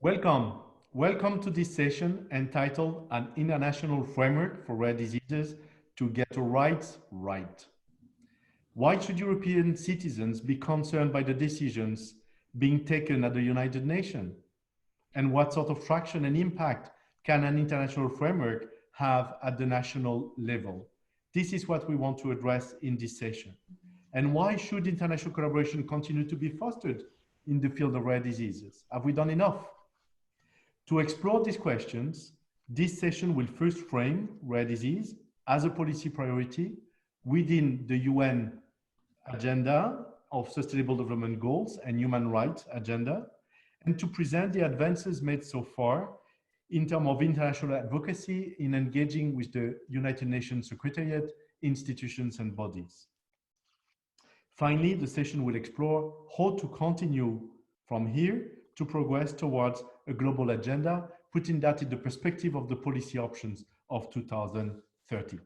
Welcome. Welcome to this session entitled An International Framework for Rare Diseases to Get Our Rights Right. Why should European citizens be concerned by the decisions being taken at the United Nations? And what sort of traction and impact can an international framework have at the national level? This is what we want to address in this session. And why should international collaboration continue to be fostered in the field of rare diseases? Have we done enough? To explore these questions, this session will first frame rare disease as a policy priority within the UN agenda of Sustainable Development Goals and Human Rights agenda, and to present the advances made so far in terms of international advocacy in engaging with the United Nations Secretariat, institutions, and bodies. Finally, the session will explore how to continue from here to progress towards a global agenda, putting that in the perspective of the policy options of 2030.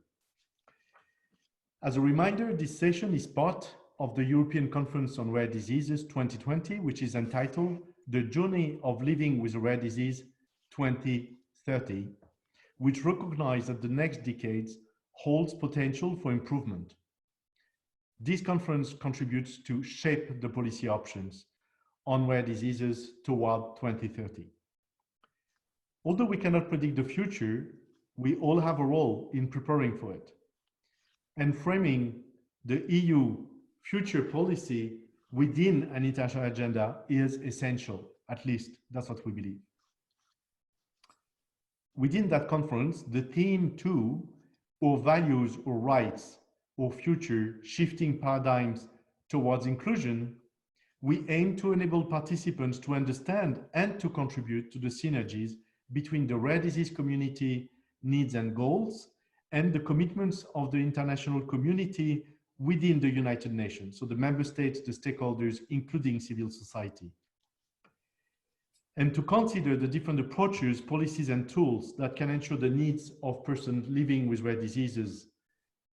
As a reminder, this session is part of the European Conference on Rare Diseases 2020, which is entitled The Journey of Living with a Rare Disease 2030, which recognizes that the next decades holds potential for improvement. This conference contributes to shape the policy options on rare diseases toward 2030. Although we cannot predict the future, we all have a role in preparing for it. And framing the EU future policy within an international agenda is essential, at least that's what we believe. Within that conference, the theme too, or values or rights or future, shifting paradigms towards inclusion, we aim to enable participants to understand and to contribute to the synergies between the rare disease community needs and goals and the commitments of the international community within the United Nations, so the member states, the stakeholders, including civil society. And to consider the different approaches, policies, and tools that can ensure the needs of persons living with rare diseases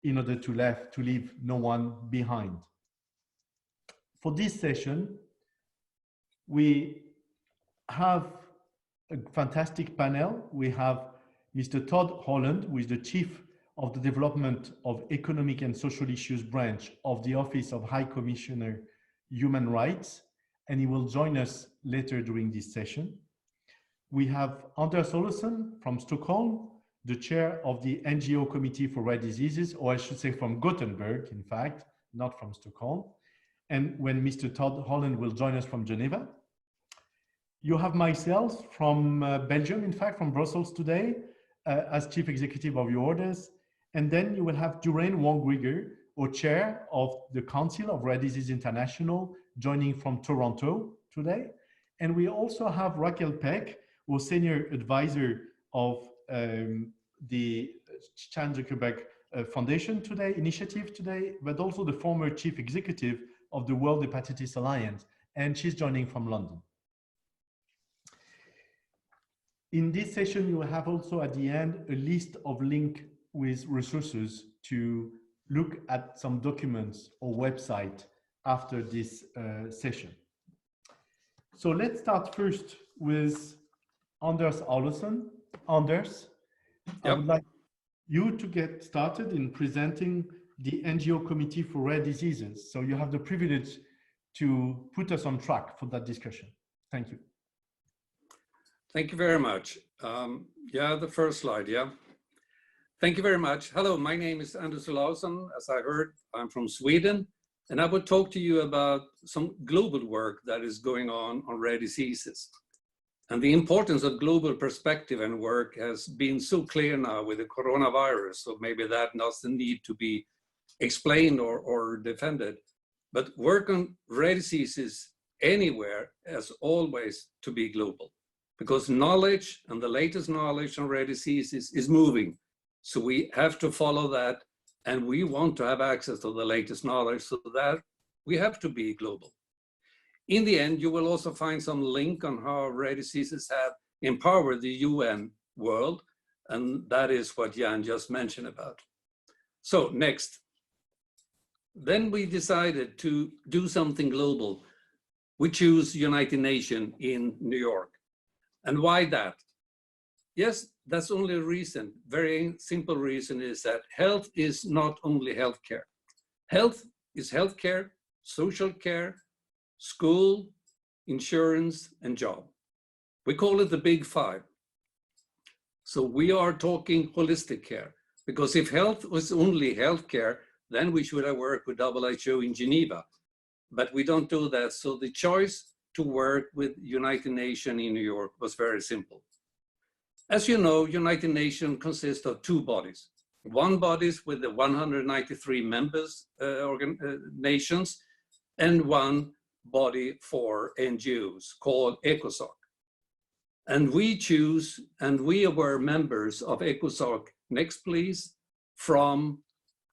in order to leave no one behind. For this session, we have a fantastic panel. We have Mr. Todd Holland, who is the Chief of the Development of Economic and Social Issues branch of the Office of High Commissioner Human Rights, and he will join us later during this session. We have Anders Olsson from Stockholm, the chair of the NGO Committee for Rare Diseases, or I should say from Gothenburg, in fact, not from Stockholm. And when Mr. Todd Holland will join us from Geneva. You have myself from Belgium, in fact, from Brussels today, as Chief Executive of your orders. And then you will have Durain Wong-Grieger, or Chair of the Council of Rare Disease International, joining from Toronto today. And we also have Raquel Peck, who is Senior Advisor of the Chan Zuckerberg Foundation initiative today, but also the former Chief Executive of the World Hepatitis Alliance, and she's joining from London. In this session, you will have also at the end a list of links with resources to look at some documents or website after this session. So let's start first with Anders Olsson. Anders, yep. I would like you to get started in presenting the NGO Committee for Rare Diseases. So you have the privilege to put us on track for that discussion. Thank you. Thank you very much. Yeah, the first slide, yeah. Thank you very much. Hello, my name is Anders Olsson. As I heard, I'm from Sweden, and I will talk to you about some global work that is going on rare diseases. And the importance of global perspective and work has been so clear now with the coronavirus, so maybe that doesn't need to be explained or defended. But work on rare diseases anywhere has always to be global, because knowledge and the latest knowledge on rare diseases is moving. So we have to follow that, and we want to have access to the latest knowledge, so that we have to be global. In the end, you will also find some link on how rare diseases have empowered the UN world, and that is what Jan just mentioned about. So next. Then we decided to do something global. We choose United Nations in New York. And why that? Yes, that's only a reason. Very simple reason is that health is not only healthcare. Health is healthcare, social care, school, insurance, and job. We call it the big five. So we are talking holistic care, because if health was only healthcare, then we should have worked with WHO in Geneva. But we don't do that. So the choice to work with United Nations in New York was very simple. As you know, United Nations consists of two bodies. One body with the 193 members nations, and one body for NGOs called ECOSOC. And we choose, and we were members of ECOSOC, next please, from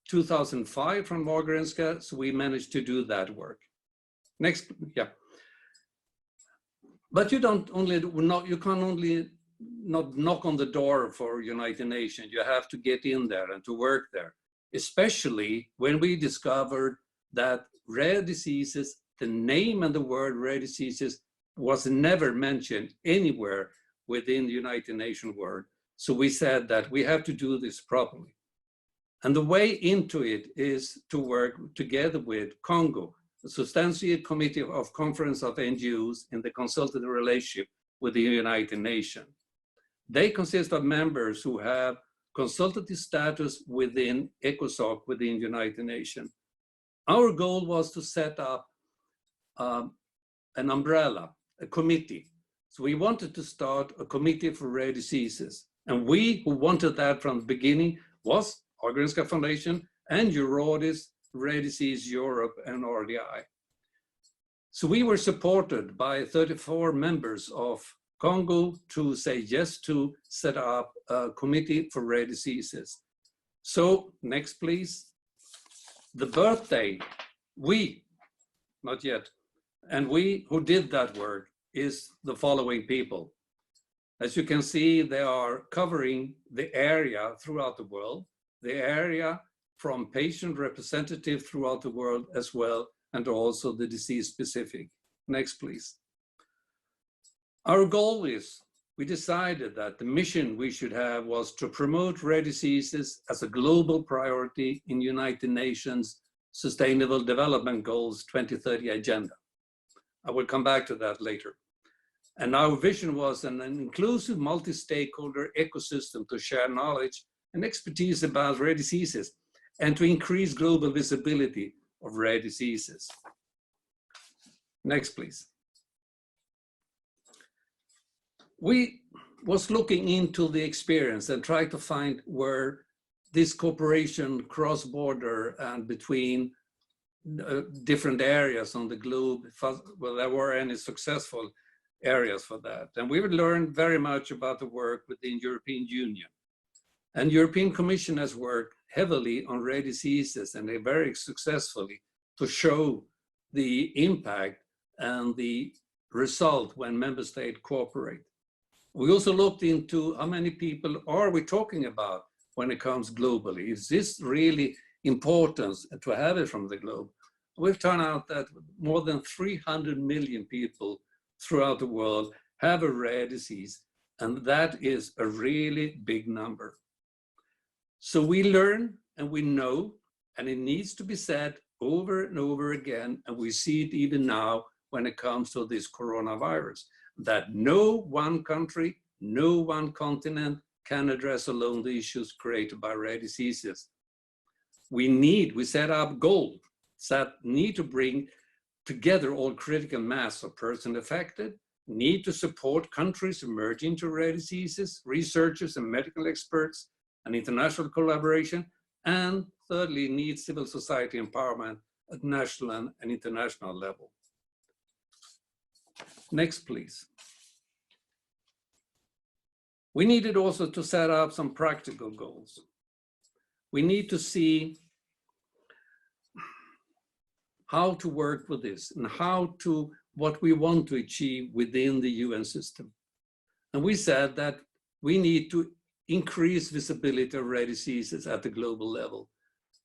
2005 from Margaretska, so we managed to do that work. Next, yeah. But you can't only not knock on the door for United Nations. You have to get in there and to work there, especially when we discovered that rare diseases, the name and the word rare diseases was never mentioned anywhere within the United Nations word. So we said that we have to do this properly. And the way into it is to work together with Congo, the Substantiate Committee of Conference of NGOs in the consultative relationship with the United Nations. They consist of members who have consultative status within ECOSOC, within the United Nations. Our goal was to set up an umbrella, a committee. So we wanted to start a committee for rare diseases. And we who wanted that from the beginning was Margaretska Foundation and Eurodis, Rare Disease Europe, and RDI. So we were supported by 34 members of Congo to say yes to set up a committee for rare diseases. So next, please. The birthday, we, not yet, and we who did that work is the following people. As you can see, they are covering the area throughout the world, the area from patient representative throughout the world as well, and also the disease specific. Next, please. Our goal is, we decided that the mission we should have was to promote rare diseases as a global priority in United Nations Sustainable Development Goals 2030 agenda. I will come back to that later. And our vision was an inclusive multi-stakeholder ecosystem to share knowledge and expertise about rare diseases and to increase global visibility of rare diseases. Next, please. We was looking into the experience and tried to find where this cooperation cross-border and between different areas on the globe, well, there were any successful areas for that. And we would learn very much about the work within European Union. And European Commission has worked heavily on rare diseases, and they very successfully to show the impact and the result when member states cooperate. We also looked into how many people are we talking about when it comes globally. Is this really important to have it from the globe? We've turned out that more than 300 million people throughout the world have a rare disease, and that is a really big number. So we learn and we know, and it needs to be said over and over again, and we see it even now when it comes to this coronavirus, that no one country, no one continent can address alone the issues created by rare diseases. We set up goals that need to bring together all critical mass of persons affected, need to support countries emerging to rare diseases, researchers and medical experts, and international collaboration, and thirdly, need civil society empowerment at national and international level. Next, please. We needed also to set up some practical goals. We need to see how to work with this and what we want to achieve within the UN system. And we said that we need to increase visibility of rare diseases at the global level,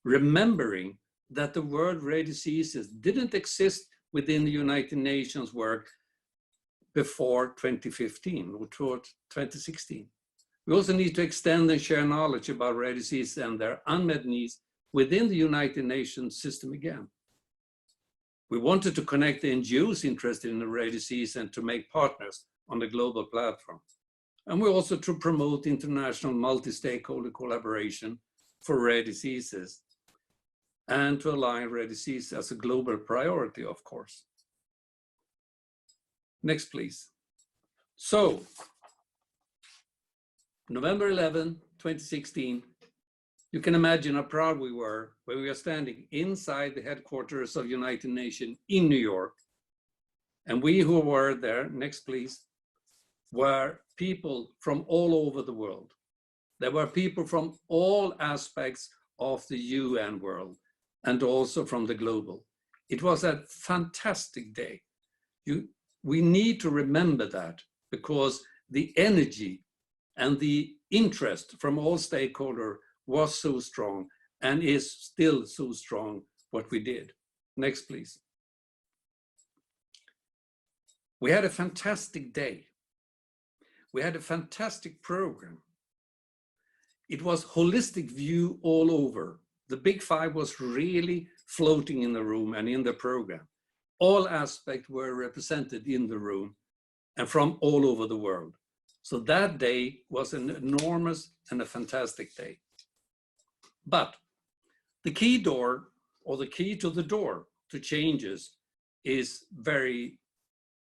remembering that the word rare diseases didn't exist within the United Nations work before 2015 or toward 2016. We also need to extend and share knowledge about rare diseases and their unmet needs within the United Nations system again. We wanted to connect the NGOs interested in the rare disease and to make partners on the global platform. And we also to promote international multi-stakeholder collaboration for rare diseases and to align rare disease as a global priority, of course. Next, please. So, November 11, 2016, you can imagine how proud we were when we were standing inside the headquarters of United Nations in New York. And we who were there, next please, were people from all over the world. There were people from all aspects of the UN world and also from the global. It was a fantastic day. We need to remember that because the energy and the interest from all stakeholders was so strong and is still so strong what we did. Next, please. We had a fantastic day. We had a fantastic program. It was holistic view all over. The big five was really floating in the room and in the program. All aspects were represented in the room and from all over the world. So that day was an enormous and a fantastic day. But the key door, or the key to the door to changes, is very,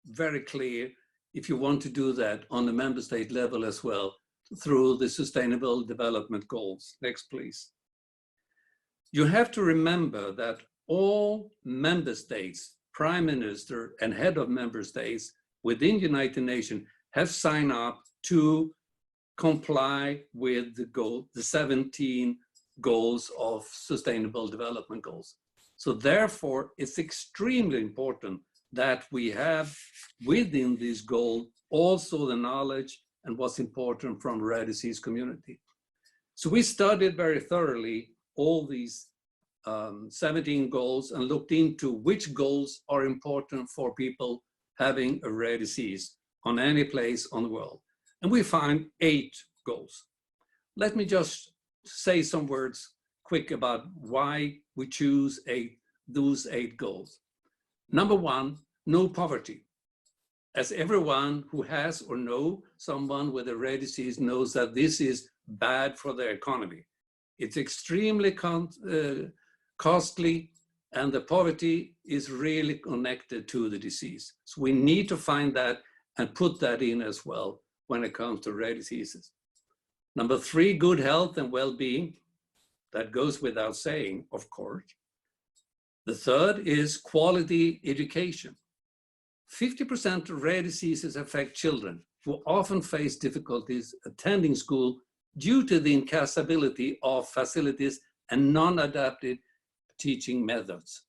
very clear if you want to do that on the member state level as well through the Sustainable Development Goals. Next, please. You have to remember that all member states, prime minister and head of member states within United Nations have signed up to comply with the 17 goals of Sustainable Development Goals. So therefore, it's extremely important that we have within this goal also the knowledge and what's important from the rare disease community. So we studied very thoroughly all these 17 goals and looked into which goals are important for people having a rare disease on any place on the world. And we find 8 goals. Let me just say some words quick about why we choose those 8 goals. Number 1, no poverty. As everyone who has or know someone with a rare disease knows that this is bad for their economy. It's extremely costly, and the poverty is really connected to the disease. So we need to find that and put that in as well when it comes to rare diseases. Number 3, good health and well-being. That goes without saying, of course. The third is quality education. 50% of rare diseases affect children who often face difficulties attending school due to the inaccessibility of facilities and non-adapted teaching methods.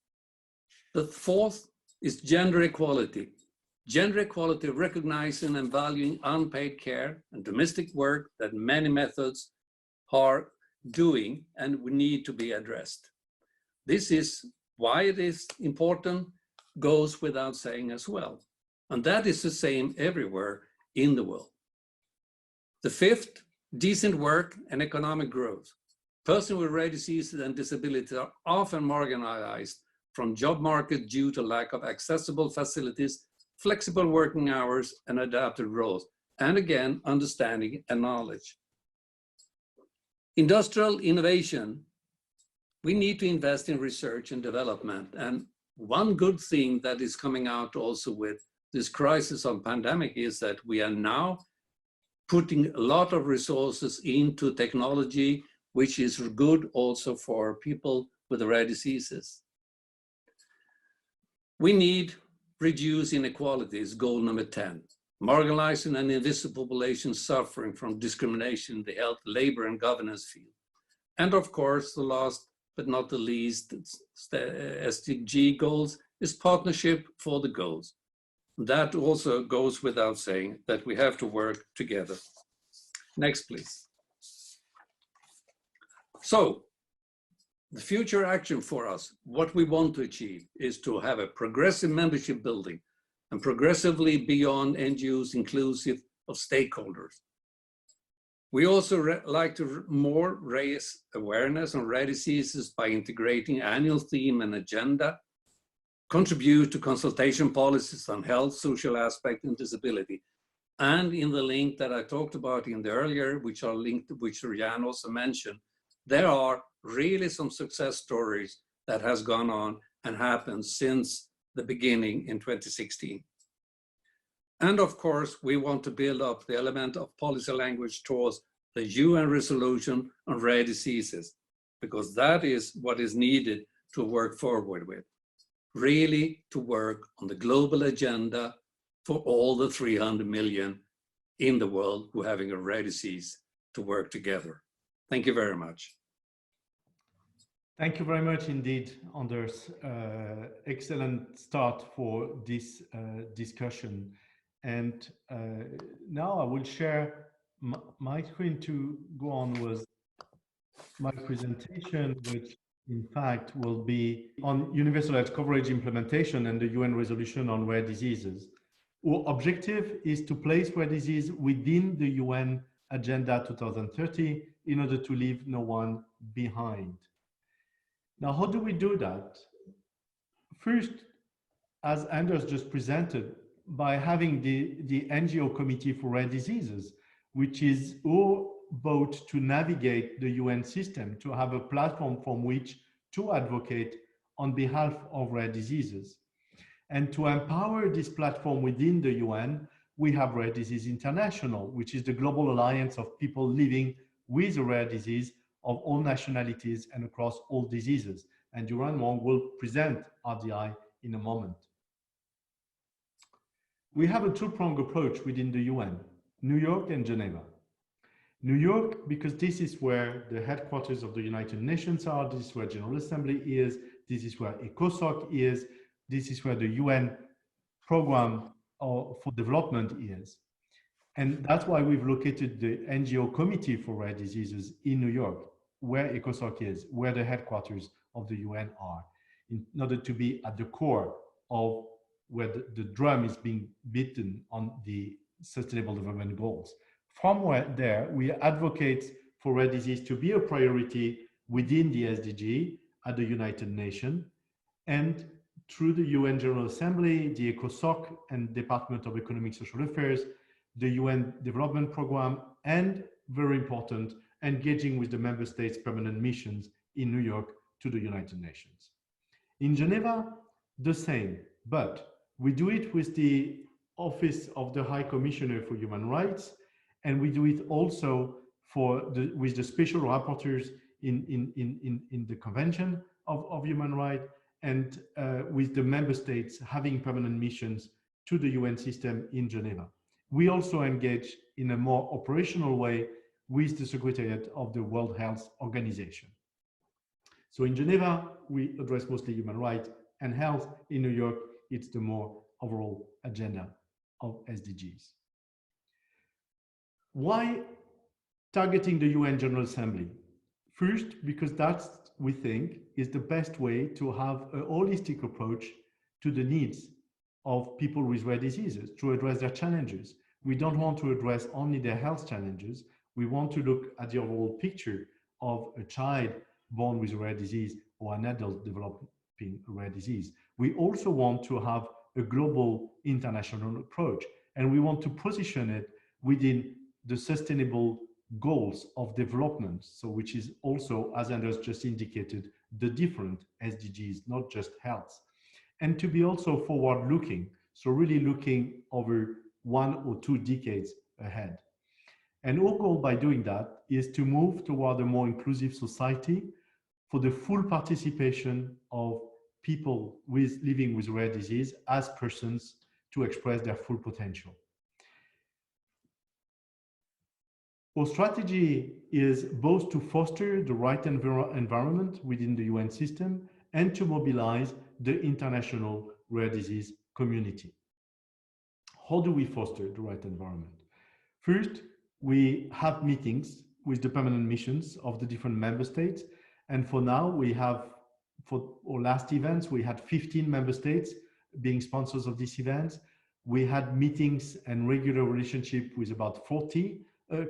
The fourth is gender equality. Gender equality recognizing and valuing unpaid care and domestic work that many methods are doing and we need to be addressed. This is why it is important, goes without saying as well. And that is the same everywhere in the world. The fifth, decent work and economic growth. Persons with rare diseases and disabilities are often marginalized from job market due to lack of accessible facilities, flexible working hours, and adapted roles. And again, understanding and knowledge. Industrial innovation. We need to invest in research and development. And one good thing that is coming out also with this crisis of pandemic is that we are now putting a lot of resources into technology, which is good also for people with rare diseases. We need reduce inequalities, goal number 10. Marginalizing and invisible populations suffering from discrimination in the health, labor, and governance field. And of course, the last but not the least, SDG goals is partnership for the goals. That also goes without saying that we have to work together. Next, please. So, the future action for us, what we want to achieve is to have a progressive membership building and progressively beyond NGOs inclusive of stakeholders. We also like to more raise awareness on rare diseases by integrating annual theme and agenda, contribute to consultation policies on health, social aspect, and disability. And in the link that I talked about in the earlier, which are linked, which Jan also mentioned, there are really some success stories that has gone on and happened since the beginning in 2016. And of course, we want to build up the element of policy language towards the UN resolution on rare diseases, because that is what is needed to work forward with. Really to work on the global agenda for all the 300 million in the world who are having a rare disease to work together. Thank you very much. Thank you very much indeed, Anders. Excellent start for this discussion. And now I will share my screen to go on with my presentation, which in fact will be on universal health coverage implementation and the UN resolution on rare diseases. Our objective is to place rare disease within the UN Agenda 2030 in order to leave no one behind. Now, how do we do that? First, as Anders just presented, by having the NGO Committee for Rare Diseases, which is our boat to navigate the UN system, to have a platform from which to advocate on behalf of rare diseases. And to empower this platform within the UN, we have Rare Disease International, which is the global alliance of people living with a rare disease of all nationalities and across all diseases. And Duran Wong will present RDI in a moment. We have a two-pronged approach within the UN, New York and Geneva. New York, because this is where the headquarters of the United Nations are, this is where General Assembly is, this is where ECOSOC is, this is where the UN program for development is. And that's why we've located the NGO Committee for Rare Diseases in New York, where ECOSOC is, where the headquarters of the UN are, in order to be at the core of where the drum is being beaten on the Sustainable Development Goals. From there, we advocate for rare disease to be a priority within the SDG at the United Nations, and through the UN General Assembly, the ECOSOC and Department of Economic Social Affairs, the UN Development Program, and very important, engaging with the member states' permanent missions in New York to the United Nations. In Geneva, the same, but we do it with the Office of the High Commissioner for Human Rights, and we do it also with the special rapporteurs in the Convention of Human Rights, and with the member states having permanent missions to the UN system in Geneva. We also engage in a more operational way with the Secretariat of the World Health Organization. So in Geneva, we address mostly human rights and health. In New York, it's the more overall agenda of SDGs. Why targeting the UN General Assembly? First, because that's, we think, is the best way to have a holistic approach to the needs of people with rare diseases, to address their challenges. We don't want to address only their health challenges. We want to look at the overall picture of a child born with a rare disease or an adult developing a rare disease. We also want to have a global international approach, and we want to position it within the sustainable goals of development, so which is also, as Anders just indicated, the different SDGs, not just health, and to be also forward-looking, so really looking over 1 or 2 decades ahead. And our goal by doing that is to move toward a more inclusive society for the full participation of people living with rare disease as persons to express their full potential. Our strategy is both to foster the right environment within the UN system and to mobilize the international rare disease community. How do we foster the right environment? First, we have meetings with the permanent missions of the different member states. And for now, we have, for our last events, we had 15 member states being sponsors of these events. We had meetings and regular relationship with about 40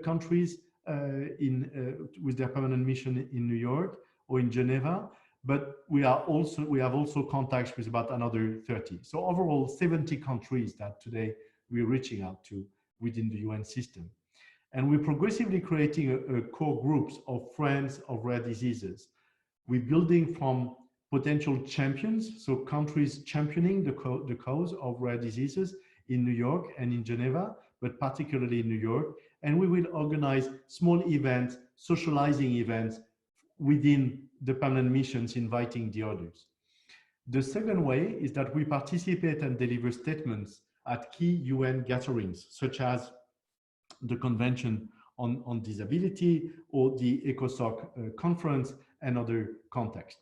countries with their permanent mission in New York or in Geneva, but we have also contacts with about another 30. So overall, 70 countries that today we're reaching out to within the UN system. And we're progressively creating a core groups of friends of rare diseases. We're building from potential champions, so countries championing the cause of rare diseases in New York and in Geneva, but particularly in New York. And we will organize small events, socializing events within the permanent missions, inviting the others. The second way is that we participate and deliver statements at key UN gatherings, such as the Convention on Disability or the ECOSOC conference and other contexts.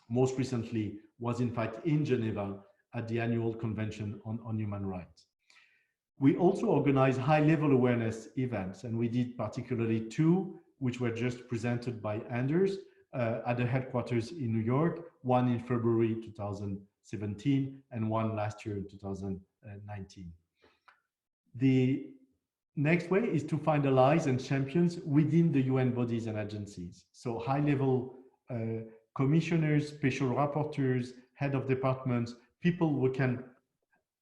Most recently was in fact in Geneva at the annual Convention on Human Rights. We also organize high-level awareness events, and we did particularly two, which were just presented by Anders at the headquarters in New York, one in February 2017 and one last year in 2019. The next way is to find allies and champions within the UN bodies and agencies. So high-level commissioners, special rapporteurs, head of departments, people who can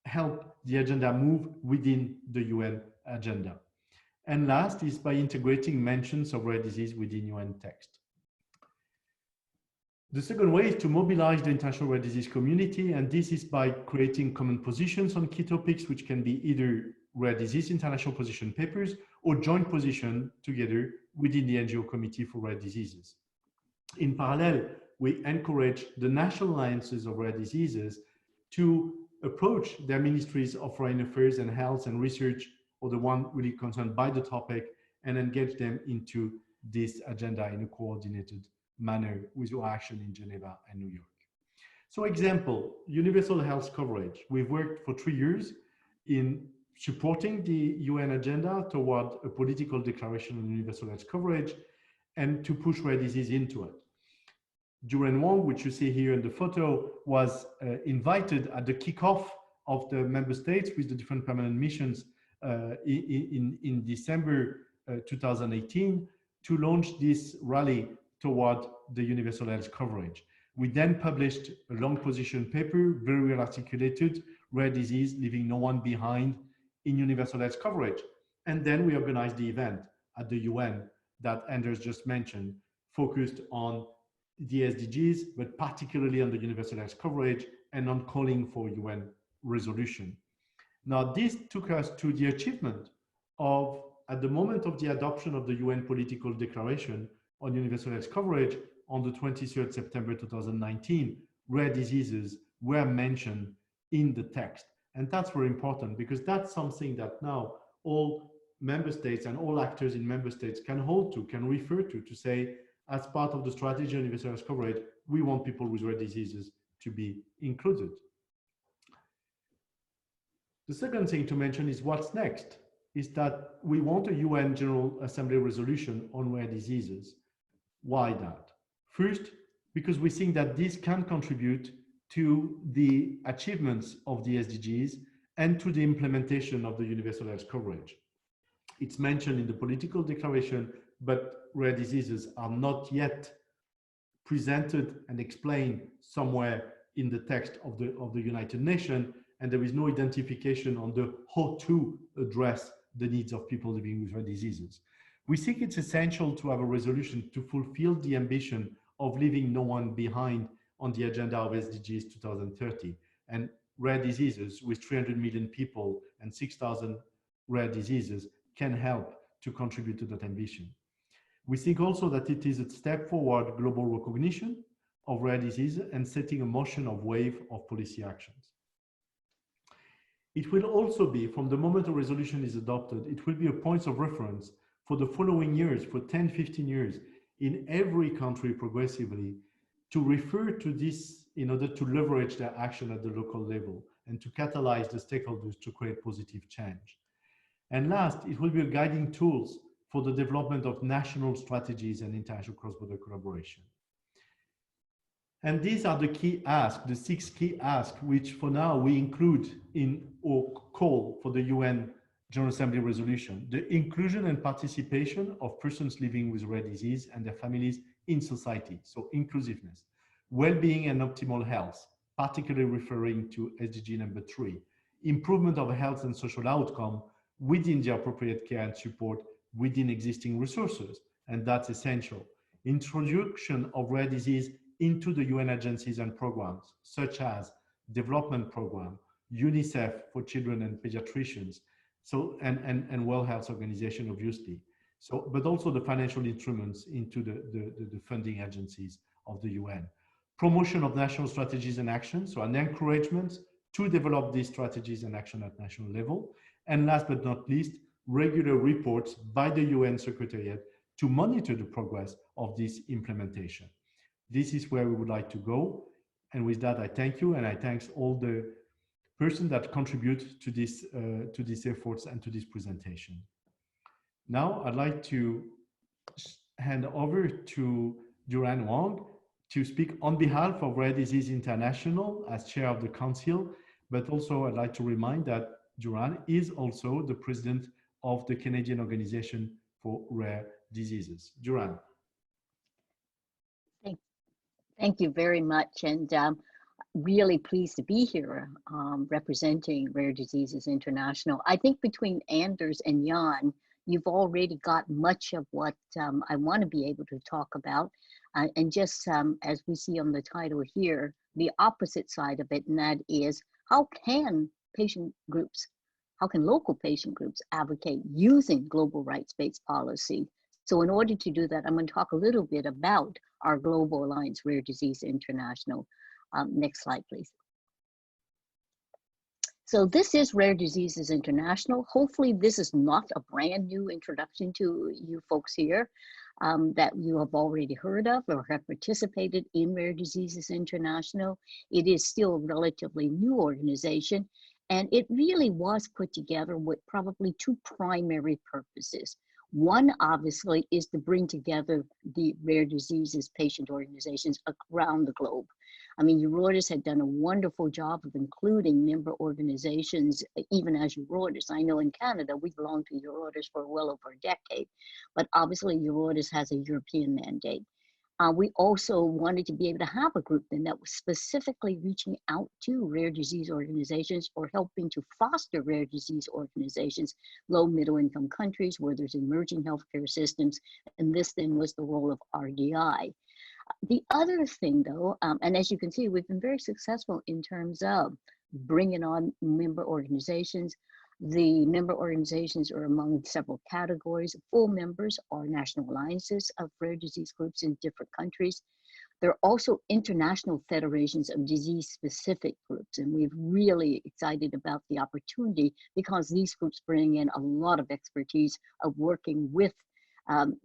help the agenda move within the UN agenda. And last is by integrating mentions of rare disease within UN text. The second way is to mobilize the international rare disease community, and this is by creating common positions on key topics, which can be either rare disease international position papers or joint position together within the NGO Committee for Rare Diseases. In parallel, we encourage the national alliances of rare diseases to approach their ministries of foreign affairs and health and research, or the one really concerned by the topic, and engage them into this agenda in a coordinated manner with our action in Geneva and New York. So example, universal health coverage. We've worked for 3 years in supporting the UN agenda toward a political declaration on universal health coverage and to push rare disease into it. Juren Wong, which you see here in the photo, was invited at the kickoff of the member states with the different permanent missions in December 2018 to launch this rally toward the universal health coverage. We then published a long position paper, very well articulated, rare disease, leaving no one behind in universal health coverage. And then we organized the event at the UN that Anders just mentioned, focused on the SDGs, but particularly on the universal health coverage and on calling for UN resolution. Now, this took us to the achievement of, at the moment of the adoption of the UN political declaration on universal health coverage on the 23rd September 2019, rare diseases were mentioned in the text. And that's very important because that's something that now all member states and all actors in member states can hold to, can refer to say, as part of the strategy on universal health coverage, we want people with rare diseases to be included. The second thing to mention is what's next, is that we want a UN General Assembly resolution on rare diseases. Why that? First, because we think that this can contribute to the achievements of the SDGs and to the implementation of the universal health coverage. It's mentioned in the political declaration, but rare diseases are not yet presented and explained somewhere in the text of the United Nations, and there is no identification on the how to address the needs of people living with rare diseases. We think it's essential to have a resolution to fulfill the ambition of leaving no one behind on the agenda of SDGs 2030. And rare diseases with 300 million people and 6,000 rare diseases can help to contribute to that ambition. We think also that it is a step forward global recognition of rare disease and setting a motion of wave of policy actions. It will also be, from the moment a resolution is adopted, it will be a point of reference for the following years, for 10, 15 years, in every country progressively, to refer to this in order to leverage their action at the local level and to catalyze the stakeholders to create positive change. And last, it will be a guiding tools for the development of national strategies and international cross-border collaboration. And these are the key asks, the 6 key asks, which for now we include in our call for the UN General Assembly resolution: the inclusion and participation of persons living with rare disease and their families in society, so inclusiveness, well-being and optimal health, particularly referring to SDG number 3, improvement of health and social outcome within the appropriate care and support within existing resources, and that's essential. Introduction of rare disease into the UN agencies and programs, such as Development Program, UNICEF for children and pediatricians, so and World Health Organization, obviously. So, but also the financial instruments into the funding agencies of the UN. Promotion of national strategies and actions, so an encouragement to develop these strategies and action at national level. And last but not least, regular reports by the UN Secretariat to monitor the progress of this implementation. This is where we would like to go. And with that, I thank you, and I thank all the persons that contribute to these efforts and to this presentation. Now, I'd like to hand over to Duran Wang to speak on behalf of Rare Disease International as chair of the council, but also I'd like to remind that Duran is also the president of the Canadian Organization for Rare Diseases. Duran. Thank you very much, and really pleased to be here representing Rare Diseases International. I think between Anders and Jan, you've already got much of what I want to be able to talk about. And just as we see on the title here, the opposite side of it, and that is how can local patient groups advocate using global rights-based policy? So in order to do that, I'm going to talk a little bit about our Global Alliance Rare Disease International. Next slide, please. So this is Rare Diseases International. Hopefully this is not a brand new introduction to you folks here that you have already heard of or have participated in Rare Diseases International. It is still a relatively new organization, and it really was put together with probably 2 primary purposes. One, obviously, is to bring together the rare diseases patient organizations around the globe. I mean, Eurordis had done a wonderful job of including member organizations, even as Eurordis. I know in Canada, we belong to Eurordis for well over a decade, but obviously Eurordis has a European mandate. We also wanted to be able to have a group then that was specifically reaching out to rare disease organizations or helping to foster rare disease organizations, low middle income countries where there's emerging healthcare systems. And this then was the role of RDI. The other thing though, and as you can see, we've been very successful in terms of bringing on member organizations. The member organizations are among several categories. Full members are national alliances of rare disease groups in different countries. There are also international federations of disease-specific groups, and we're really excited about the opportunity because these groups bring in a lot of expertise of working with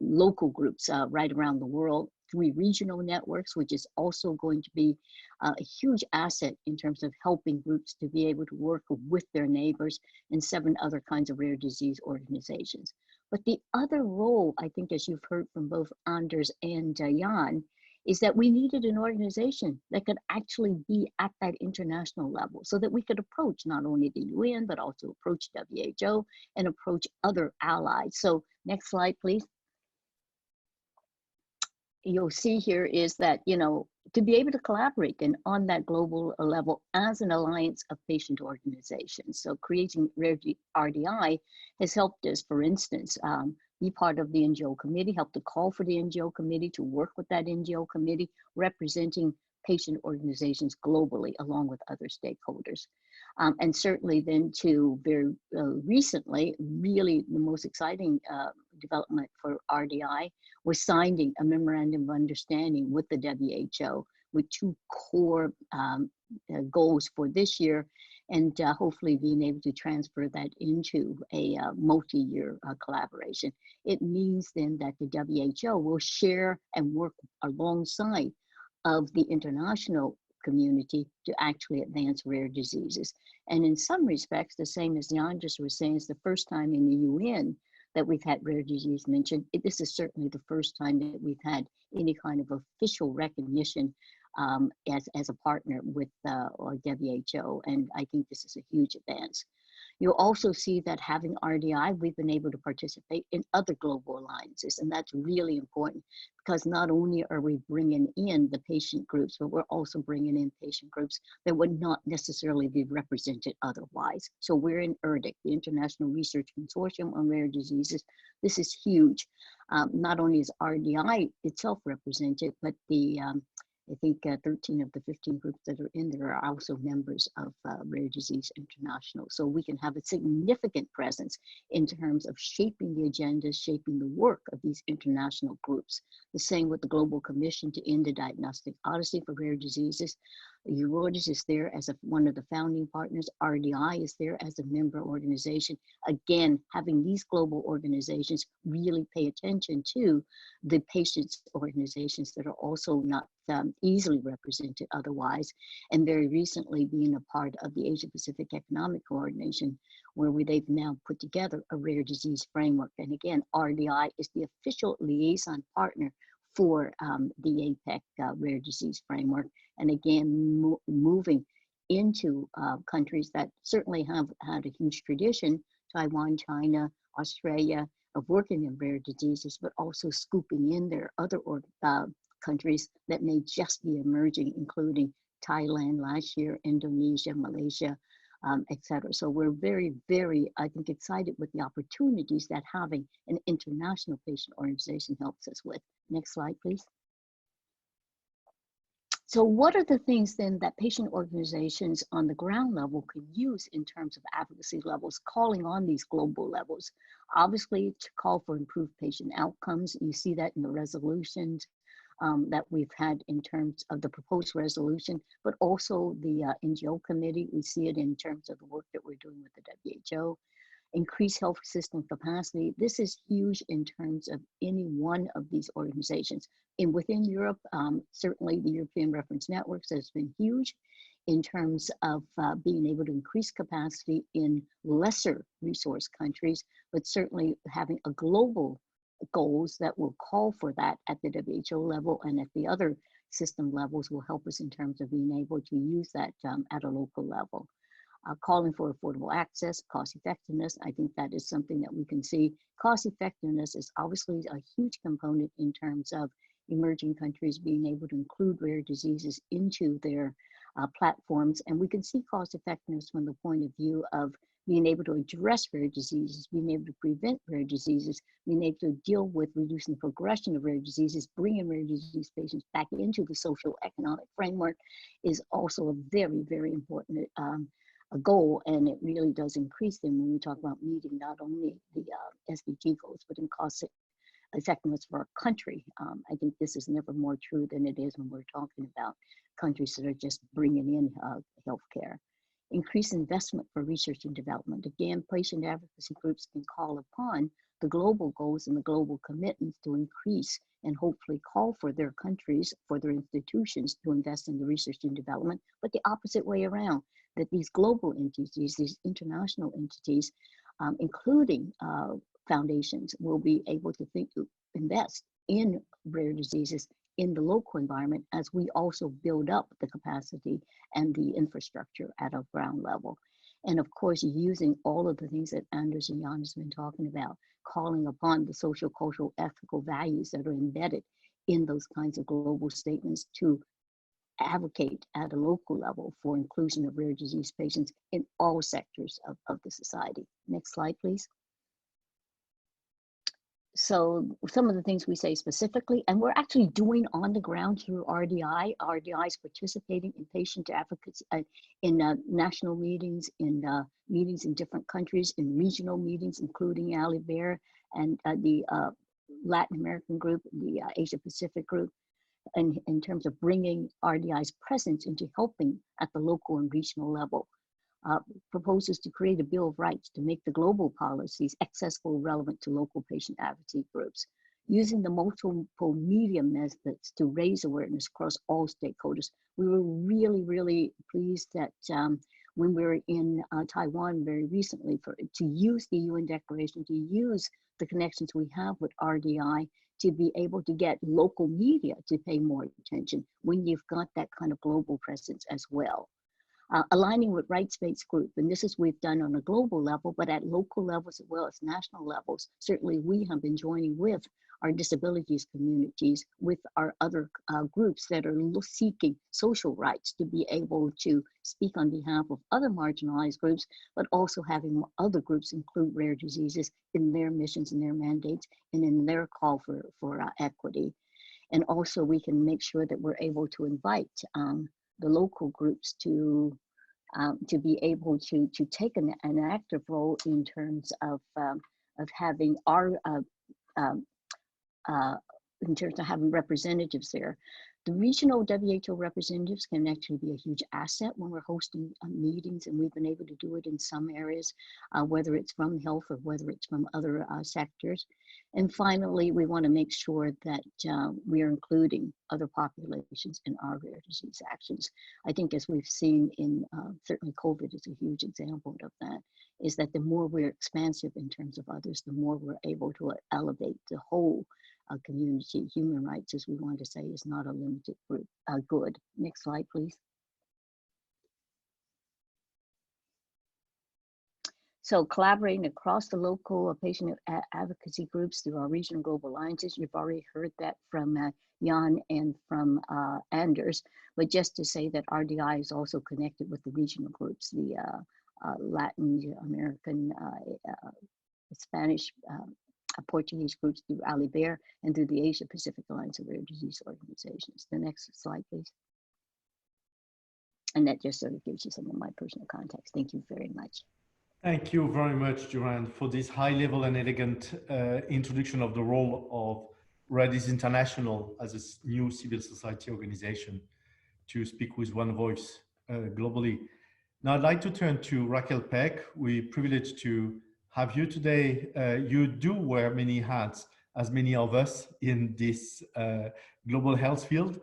local groups right around the world. 3 regional networks, which is also going to be a huge asset in terms of helping groups to be able to work with their neighbors, and 7 other kinds of rare disease organizations. But the other role, I think, as you've heard from both Anders and Jan, is that we needed an organization that could actually be at that international level so that we could approach not only the UN, but also approach WHO and approach other allies. So next slide, please. You'll see here is that, you know, to be able to collaborate then on that global level as an alliance of patient organizations. So creating RDI has helped us, for instance, be part of the NGO committee, help to call for the NGO committee, to work with that NGO committee, representing patient organizations globally, along with other stakeholders. And certainly then to very recently, really the most exciting development for RDI was signing a memorandum of understanding with the WHO with 2 core goals for this year, and hopefully being able to transfer that into a multi-year collaboration. It means then that the WHO will share and work alongside of the international community to actually advance rare diseases. And in some respects, the same as Jan just was saying, it's the first time in the UN that we've had rare disease mentioned. This is certainly the first time that we've had any kind of official recognition as a partner with WHO, and I think this is a huge advance. You'll also see that having RDI, we've been able to participate in other global alliances, and that's really important because not only are we bringing in the patient groups, but we're also bringing in patient groups that would not necessarily be represented otherwise. So we're in IRDIC, the International Research Consortium on Rare Diseases. This is huge. Not only is RDI itself represented, but I think 13 of the 15 groups that are in there are also members of Rare Disease International. So we can have a significant presence in terms of shaping the agenda, shaping the work of these international groups. The same with the Global Commission to End the Diagnostic Odyssey for Rare Diseases. Reuters is there as one of the founding partners. RDI is there as a member organization. Again, having these global organizations really pay attention to the patients' organizations that are also not easily represented otherwise. And very recently being a part of the Asia Pacific Economic Coordination, where they've now put together a rare disease framework. And again, RDI is the official liaison partner for the APEC rare disease framework. And again, moving into countries that certainly have had a huge tradition, Taiwan, China, Australia, of working in rare diseases, but also scooping in their other countries that may just be emerging, including Thailand last year, Indonesia, Malaysia, et cetera. So we're very, very, I think, excited with the opportunities that having an international patient organization helps us with. Next slide, please. So what are the things then that patient organizations on the ground level can use in terms of advocacy levels, calling on these global levels? Obviously, to call for improved patient outcomes. You see that in the resolutions that we've had in terms of the proposed resolution, but also the NGO committee. We see it in terms of the work that we're doing with the WHO. Increase health system capacity. This is huge in terms of any one of these organizations. And within Europe, certainly the European Reference Networks has been huge in terms of being able to increase capacity in lesser resource countries, but certainly having a global goals that will call for that at the WHO level and at the other system levels will help us in terms of being able to use that at a local level. Calling for affordable access, cost effectiveness. I think that is something that we can see. Cost effectiveness is obviously a huge component in terms of emerging countries being able to include rare diseases into their platforms. And we can see cost effectiveness from the point of view of being able to address rare diseases, being able to prevent rare diseases, being able to deal with reducing the progression of rare diseases, bringing rare disease patients back into the social economic framework is also a very, very important a goal, and it really does increase them when we talk about meeting not only the SDG goals, but in cost effectiveness for our country. I think this is never more true than it is when we're talking about countries that are just bringing in healthcare. Increase investment for research and development. Again, patient advocacy groups can call upon the global goals and the global commitments to increase and hopefully call for their countries, for their institutions to invest in the research and development, but the opposite way around, that these global entities, these international entities, including foundations, will be able to invest in rare diseases in the local environment as we also build up the capacity and the infrastructure at a ground level. And of course, using all of the things that Anders and Jan has been talking about, calling upon the social, cultural, ethical values that are embedded in those kinds of global statements to advocate at a local level for inclusion of rare disease patients in all sectors of the society. Next slide, please. So some of the things we say specifically, and we're actually doing on the ground through RDI. RDI is participating in patient advocacy, in national meetings, in meetings in different countries, in regional meetings, including AliBear and the Latin American group, the Asia Pacific group, and in terms of bringing RDI's presence into helping at the local and regional level. Proposes to create a Bill of Rights to make the global policies accessible, relevant to local patient advocacy groups, using the multiple media methods to raise awareness across all stakeholders. We were really, really pleased that when we were in Taiwan very recently to use the UN Declaration, to use the connections we have with RDI to be able to get local media to pay more attention when you've got that kind of global presence as well. Aligning with rights-based group, and this is we've done on a global level, but at local levels as well as national levels, certainly we have been joining with our disabilities communities, with our other groups that are seeking social rights to be able to speak on behalf of other marginalized groups, but also having other groups include rare diseases in their missions and their mandates and in their call for equity. And also we can make sure that we're able to invite the local groups to be able to take an active role in terms of having our in terms of having representatives there. The regional WHO representatives can actually be a huge asset when we're hosting meetings, and we've been able to do it in some areas, whether it's from health or whether it's from other sectors. And finally, we want to make sure that we are including other populations in our rare disease actions. I think as we've seen in, certainly COVID is a huge example of that, is that the more we're expansive in terms of others, the more we're able to elevate the whole community. Human rights, as we want to say, is not a limited group, good. Next slide, please. So collaborating across the local patient advocacy groups through our regional global alliances. You've already heard that from Jan and from Anders, but just to say that RDI is also connected with the regional groups, the Latin American, Spanish, Portuguese groups through Aliber and through the Asia Pacific Alliance of Rare Disease Organizations. The next slide, please. And that just sort of gives you some of my personal context. Thank you very much. Thank you very much, Durand, for this high-level and elegant introduction of the role of Rare Disease International as a new civil society organization to speak with one voice globally. Now, I'd like to turn to Raquel Peck. We're privileged to have you today. You do wear many hats, as many of us in this global health field,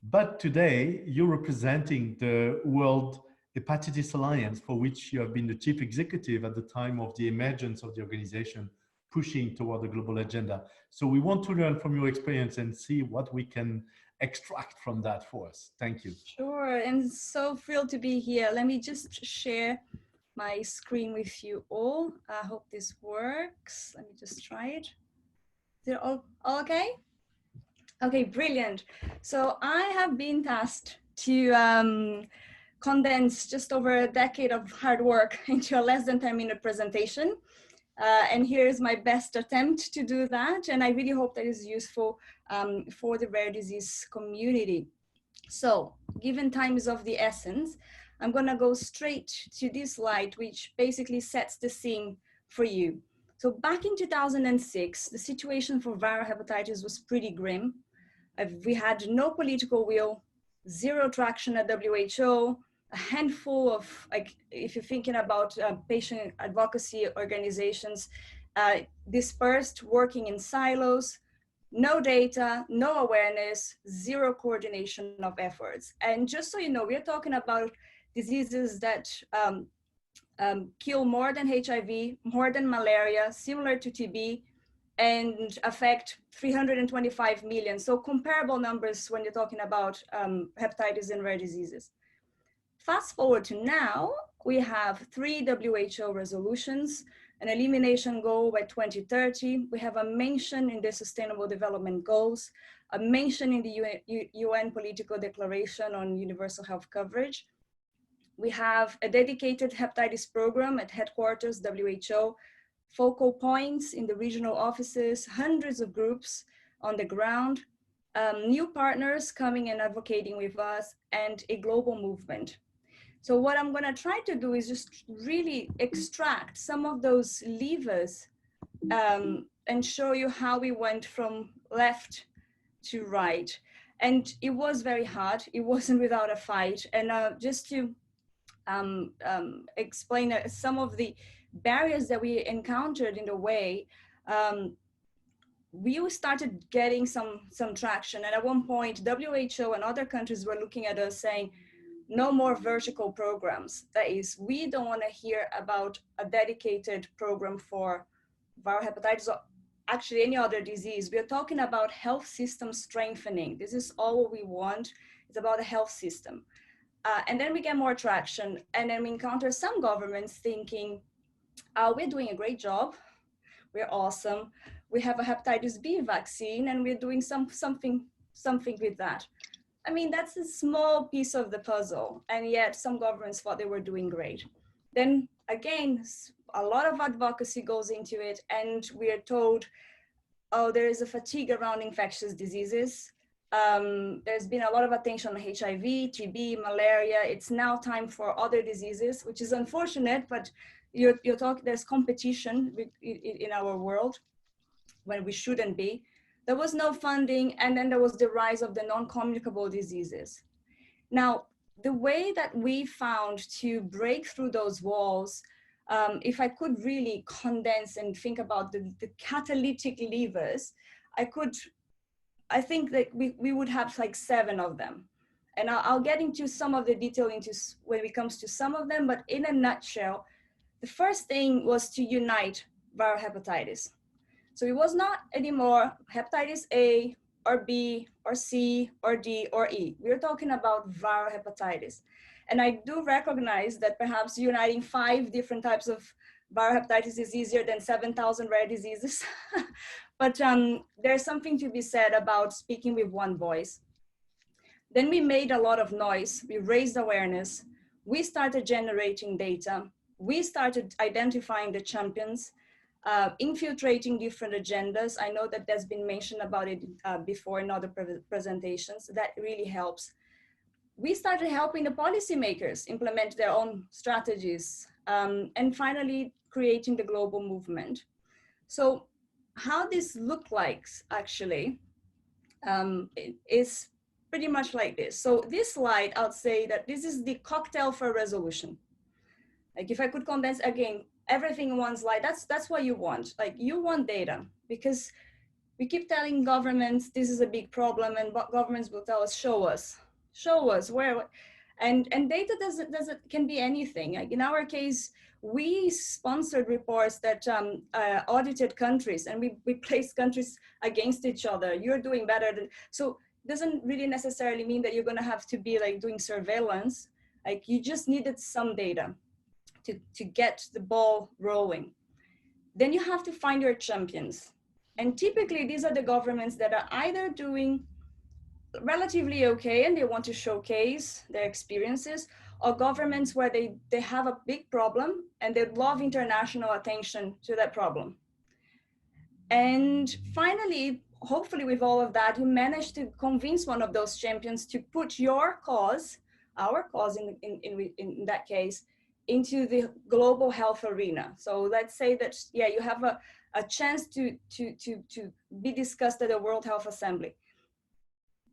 but today you're representing the World Hepatitis Alliance, for which you have been the chief executive at the time of the emergence of the organization, pushing toward the global agenda. So we want to learn from your experience and see what we can extract from that for us. Thank you. Sure, and so thrilled to be here. Let me just share my screen with you all. I hope this works. Let me just try it. Is it all okay? Okay, brilliant. So I have been tasked to condense just over a decade of hard work into a less than 10-minute presentation. And here's my best attempt to do that. And I really hope that is useful for the rare disease community. So given time is of the essence, I'm gonna go straight to this slide, which basically sets the scene for you. So back in 2006, the situation for viral hepatitis was pretty grim. We had no political will, zero traction at WHO, a handful of, like, if you're thinking about patient advocacy organizations, dispersed, working in silos, no data, no awareness, zero coordination of efforts. And just so you know, we're talking about diseases that kill more than HIV, more than malaria, similar to TB, and affect 325 million. So comparable numbers when you're talking about hepatitis and rare diseases. Fast forward to now, we have 3 WHO resolutions, an elimination goal by 2030. We have a mention in the Sustainable Development Goals, a mention in the UN Political Declaration on Universal Health Coverage. We have a dedicated hepatitis program at headquarters, WHO, focal points in the regional offices, hundreds of groups on the ground, new partners coming and advocating with us, and a global movement. So what I'm gonna try to do is just really extract some of those levers and show you how we went from left to right. And it was very hard. It wasn't without a fight. And just to explain some of the barriers that we encountered in the way, we started getting some traction. And at one point, WHO and other countries were looking at us saying, no more vertical programs. That is, we don't want to hear about a dedicated program for viral hepatitis or actually any other disease. We're talking about health system strengthening. This is all what we want. It's about a health system. And then we get more traction. And then we encounter some governments thinking, we're doing a great job. We're awesome. We have a hepatitis B vaccine and we're doing something with that. I mean, that's a small piece of the puzzle. And yet some governments thought they were doing great. Then again, a lot of advocacy goes into it. And we are told, oh, there is a fatigue around infectious diseases. There's been a lot of attention on HIV, TB, malaria. It's now time for other diseases, which is unfortunate, but you're talking, there's competition in our world when we shouldn't be. There was no funding, and then there was the rise of the non-communicable diseases. Now, the way that we found to break through those walls, if I could really condense and think about the catalytic levers, I think that we would have like 7 of them. And I'll get into some of the detail when it comes to some of them, but in a nutshell, the first thing was to unite viral hepatitis. So it was not anymore hepatitis A or B or C or D or E. We're talking about viral hepatitis. And I do recognize that perhaps uniting 5 different types of viral hepatitis is easier than 7,000 rare diseases. But there's something to be said about speaking with one voice. Then we made a lot of noise. We raised awareness. We started generating data. We started identifying the champions, infiltrating different agendas. I know that there's been mention about it before in other presentations. That really helps. We started helping the policymakers implement their own strategies, and finally creating the global movement. So how this looked like actually is pretty much like this. So this slide, I'll say that this is the cocktail for a resolution. Like if I could condense again, everything in one slide, that's what you want. Like you want data, because we keep telling governments this is a big problem, and governments will tell us, show us where, and data can be anything. Like in our case, we sponsored reports that audited countries, and we placed countries against each other. You're doing better than, so it doesn't really necessarily mean that you're going to have to be like doing surveillance. Like you just needed some data to get the ball rolling. Then you have to find your champions. And typically these are the governments that are either doing relatively okay and they want to showcase their experiences, or governments where they have a big problem and they love international attention to that problem. And finally, hopefully with all of that, you manage to convince one of those champions to put your cause, our cause in that case, into the global health arena. So let's say that, yeah, you have a chance to be discussed at the World Health Assembly.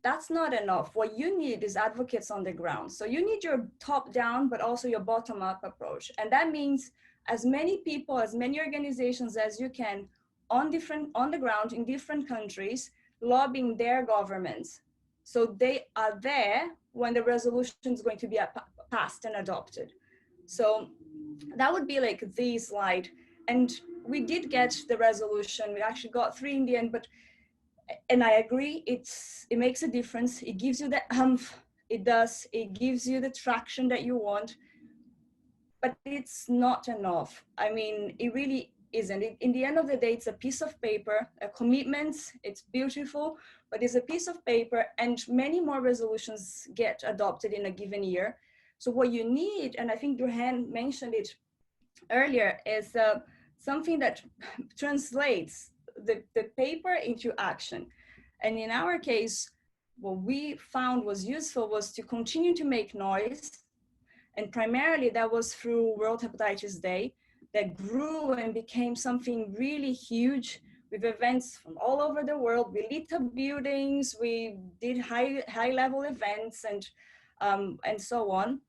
That's not enough. What you need is advocates on the ground. So you need your top down, but also your bottom up approach. And that means as many people, as many organizations as you can on the ground in different countries, lobbying their governments. So they are there when the resolution is going to be passed and adopted. So that would be like the slide. And we did get the resolution. We actually got 3 in the end, and I agree, it makes a difference. It gives you the oomph, it gives you the traction that you want, but it's not enough. I mean, it really isn't. In the end of the day, it's a piece of paper, a commitment, it's beautiful, but it's a piece of paper, and many more resolutions get adopted in a given year. So what you need, and I think Johan mentioned it earlier, is something that translates the paper into action. And in our case, what we found was useful was to continue to make noise. And primarily that was through World Hepatitis Day, that grew and became something really huge with events from all over the world. We lit up buildings, we did high level events and so on.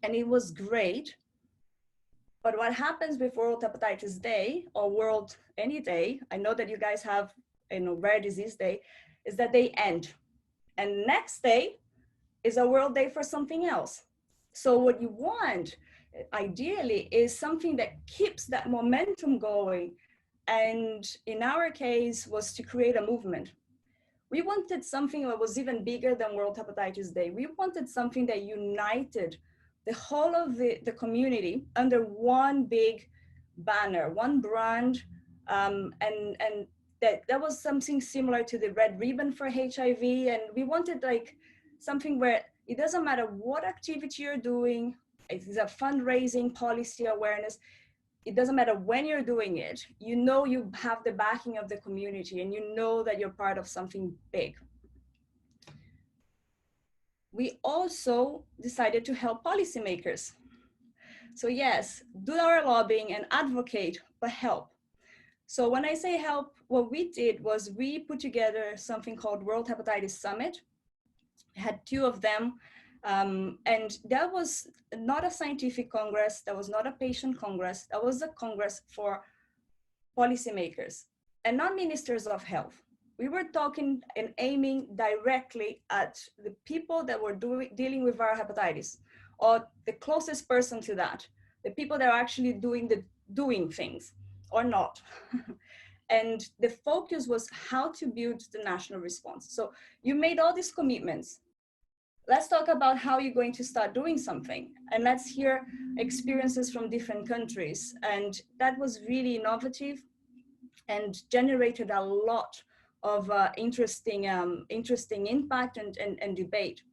And it was great. But what happens with World Hepatitis Day or World any day, I know that you guys have, Rare Disease Day, is that they end. And next day is a World Day for something else. So what you want, ideally, is something that keeps that momentum going. And in our case, was to create a movement. We wanted something that was even bigger than World Hepatitis Day. We wanted something that united the whole of the community under one big banner, one brand, and that was something similar to the red ribbon for HIV. And we wanted like something where it doesn't matter what activity you're doing, it's a fundraising, policy awareness, it doesn't matter when you're doing it, you know you have the backing of the community and you know that you're part of something big. We also decided to help policymakers. So yes, do our lobbying and advocate, but help. So when I say help, what we did was we put together something called World Hepatitis Summit. We had 2 of them. And that was not a scientific congress, that was not a patient congress, that was a congress for policymakers and not ministers of health. We were talking and aiming directly at the people that were dealing with viral hepatitis, or the closest person to that, the people that are actually doing things or not. And the focus was how to build the national response. So you made all these commitments. Let's talk about how you're going to start doing something. And let's hear experiences from different countries. And that was really innovative and generated a lot of interesting impact and debate.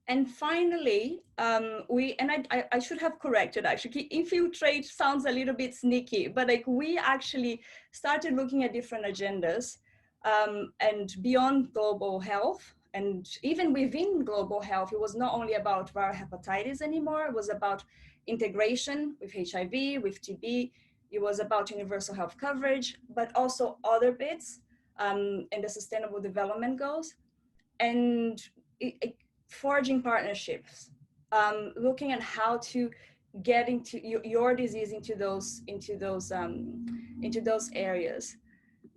And finally, I should have corrected actually, infiltrate sounds a little bit sneaky, but like we actually started looking at different agendas and beyond global health. And even within global health, it was not only about viral hepatitis anymore, it was about integration with HIV, with TB, it was about universal health coverage, but also other bits and the sustainable development goals. And forging partnerships, looking at how to get into your disease into those areas.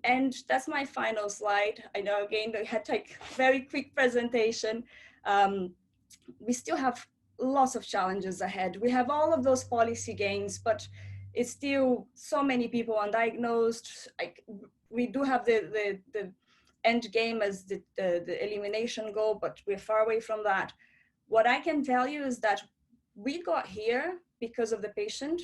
And that's my final slide. I know again I had like very quick presentation. We still have lots of challenges ahead. We have all of those policy gains, but it's still so many people undiagnosed. Like we do have the end game as the elimination goal, but we're far away from that. What I can tell you is that we got here because of the patient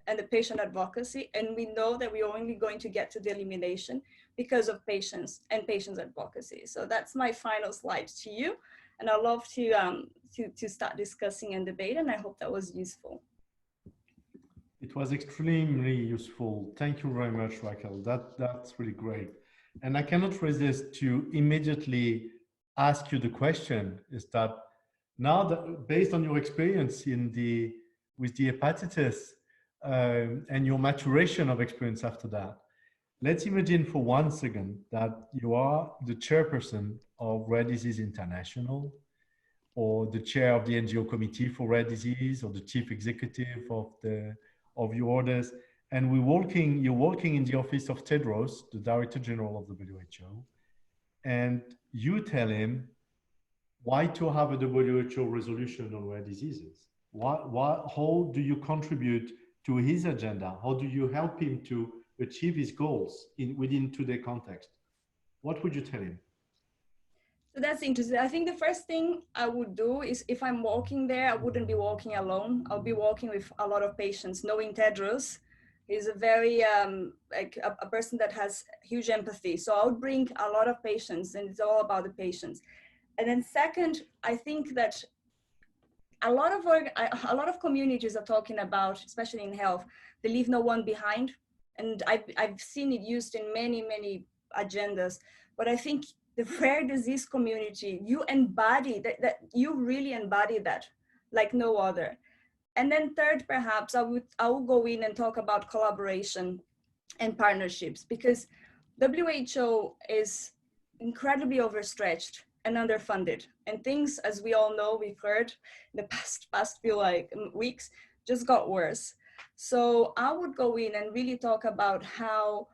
and the patient advocacy, and we know that we're only going to get to the elimination because of patients and patients advocacy. So that's my final slide to you, and I'd love to start discussing and debate, and I hope that was useful. It was extremely useful. Thank you very much, Raquel. That's really great. And I cannot resist to immediately ask you the question, is that now that based on your experience with the hepatitis and your maturation of experience after that, let's imagine for 1 second that you are the chairperson of Rare Disease International, or the chair of the NGO committee for rare disease, or the chief executive of your orders, and you're working in the office of Tedros, the Director General of the WHO, and you tell him why to have a WHO resolution on rare diseases. How do you contribute to his agenda? How do you help him to achieve his goals within today's context? What would you tell him? So that's interesting. I think the first thing I would do is, if I'm walking there, I wouldn't be walking alone. I'll be walking with a lot of patients, knowing Tedros. He's a very, like a person that has huge empathy. So I would bring a lot of patients, and it's all about the patients. And then second, I think that a lot of communities are talking about, especially in health, they leave no one behind. And I've seen it used in many agendas, but I think the rare disease community, you embody that you really embody that like no other. And then third, perhaps I will go in and talk about collaboration and partnerships, because WHO is incredibly overstretched and underfunded, and things, as we all know, we've heard in the past few weeks, just got worse. So I would go in and really talk about how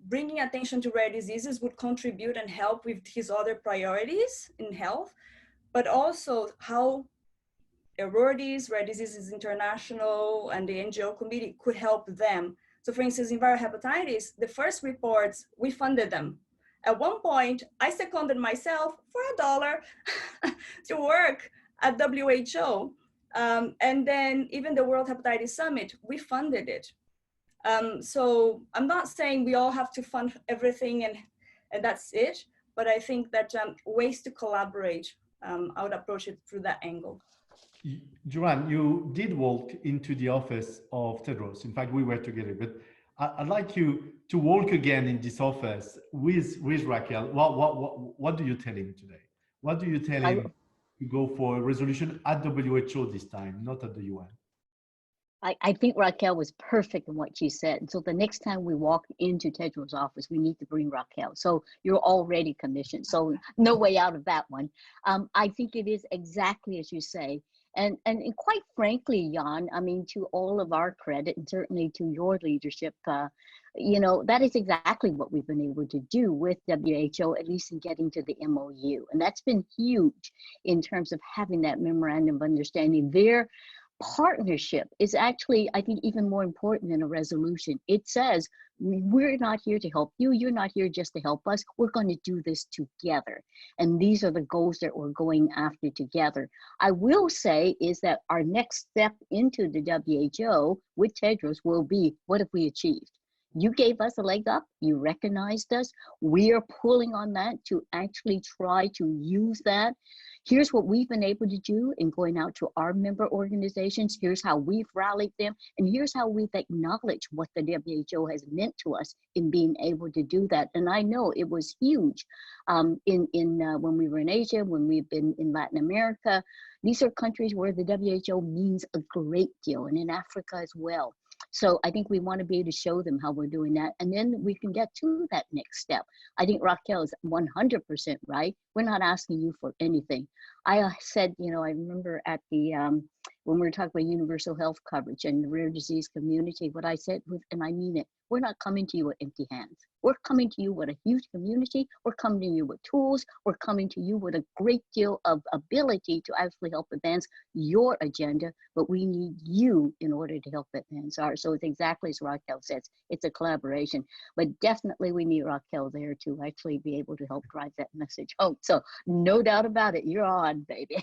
bringing attention to rare diseases would contribute and help with his other priorities in health, but also how Rare Diseases International, and the NGO committee could help them. So for instance, in viral hepatitis, the first reports, we funded them. At one point, I seconded myself for $1 to work at WHO. And then even the World Hepatitis Summit, we funded it. So I'm not saying we all have to fund everything and that's it, but I think that ways to collaborate, I would approach it through that angle. Duran, you did walk into the office of Tedros. In fact, we were together, but I'd like you to walk again in this office with Raquel. What do you tell him today? What do you tell him to go for a resolution at WHO this time, not at the UN? I think Raquel was perfect in what she said. So the next time we walk into Tedros' office, we need to bring Raquel. So you're already commissioned. So no way out of that one. I think it is exactly as you say. And quite frankly, Jan, I mean, to all of our credit, and certainly to your leadership, you know, that is exactly what we've been able to do with WHO, at least in getting to the MOU. And that's been huge in terms of having that memorandum of understanding. Their partnership is actually, I think, even more important than a resolution. It says, we're not here to help you. You're not here just to help us. We're going to do this together. And these are the goals that we're going after together. I will say is that our next step into the WHO with Tedros will be, what have we achieved? You gave us a leg up. You recognized us. We are pulling on that to actually try to use that. Here's what we've been able to do in going out to our member organizations. Here's how we've rallied them. And here's how we've acknowledged what the WHO has meant to us in being able to do that. And I know it was huge when we were in Asia, when we've been in Latin America. These are countries where the WHO means a great deal, and in Africa as well. So I think we want to be able to show them how we're doing that, and then we can get to that next step. I think Raquel is 100% right. We're not asking you for anything. I said, you know, I remember at the, when we were talking about universal health coverage and the rare disease community, what I said was, and I mean it, we're not coming to you with empty hands. We're coming to you with a huge community. We're coming to you with tools. We're coming to you with a great deal of ability to actually help advance your agenda, but we need you in order to help advance ours. So it's exactly as Raquel says, it's a collaboration, but definitely we need Raquel there to actually be able to help drive that message home. So no doubt about it, you're on, baby.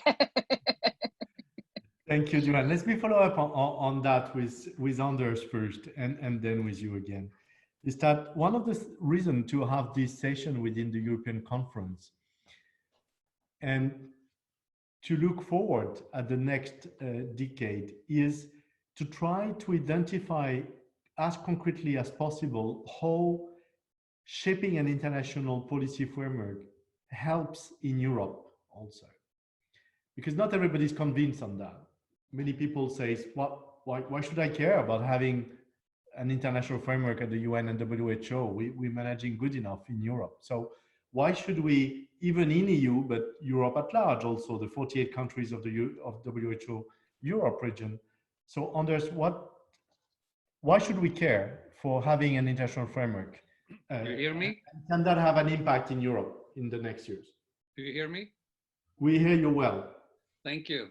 Thank you, Duran. Let me follow up on that with Anders first, and then with you again. Is that one of the reasons to have this session within the European conference and to look forward at the next decade is to try to identify as concretely as possible how shaping an international policy framework helps in Europe also. Because not everybody is convinced on that. Many people say, why should I care about having an international framework at the UN and WHO? We're managing good enough in Europe. So why should we, even in EU, but Europe at large, also the 48 countries of the WHO Europe region. So Anders, why should we care for having an international framework? You hear me? Can that have an impact in Europe in the next years? Do you hear me? We hear you well. Thank you.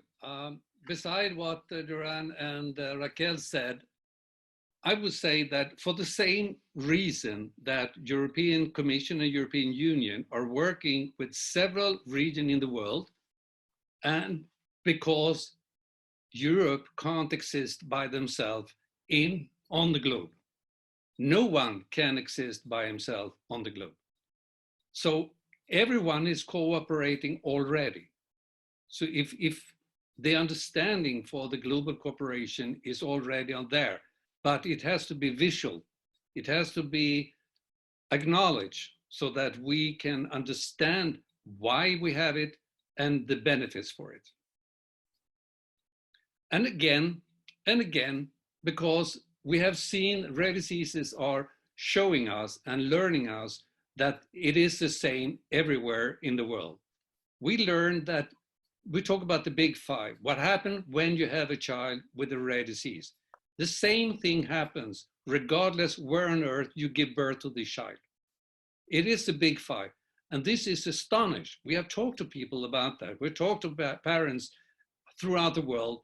Beside what Duran and Raquel said, I would say that for the same reason that European Commission and European Union are working with several regions in the world, and because Europe can't exist by themselves on the globe. No one can exist by himself on the globe. So everyone is cooperating already. So if the understanding for the global cooperation is already on there, but it has to be visual. It has to be acknowledged so that we can understand why we have it and the benefits for it. And again, because we have seen rare diseases are showing us and learning us that it is the same everywhere in the world. We learned that we talk about the big five. What happened when you have a child with a rare disease? The same thing happens regardless where on earth you give birth to this child. It is the big five. And this is astonishing. We have talked to people about that. We've talked to parents throughout the world,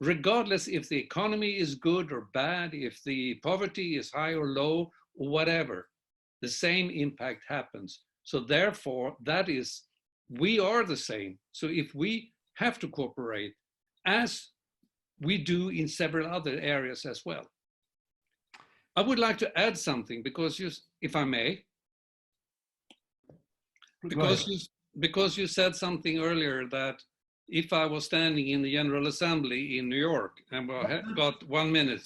regardless if the economy is good or bad, if the poverty is high or low, or whatever, the same impact happens. So therefore, we are the same. So if we have to cooperate, as we do in several other areas as well. I would like to add something because if I may, because you said something earlier that if I was standing in the General Assembly in New York and got 1 minute.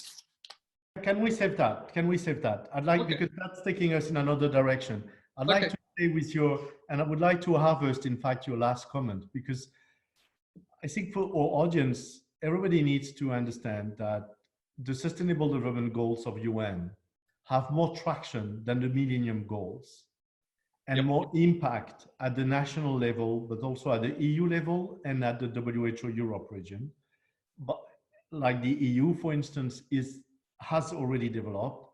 Can we save that? Can we save that? I'd like, because that's taking us in another direction. I'd like to stay with and I would like to harvest, in fact, your last comment, because I think for our audience, everybody needs to understand that the Sustainable Development Goals of UN have more traction than the Millennium Goals and more impact at the national level, but also at the EU level and at the WHO Europe region. But like the EU, for instance, has already developed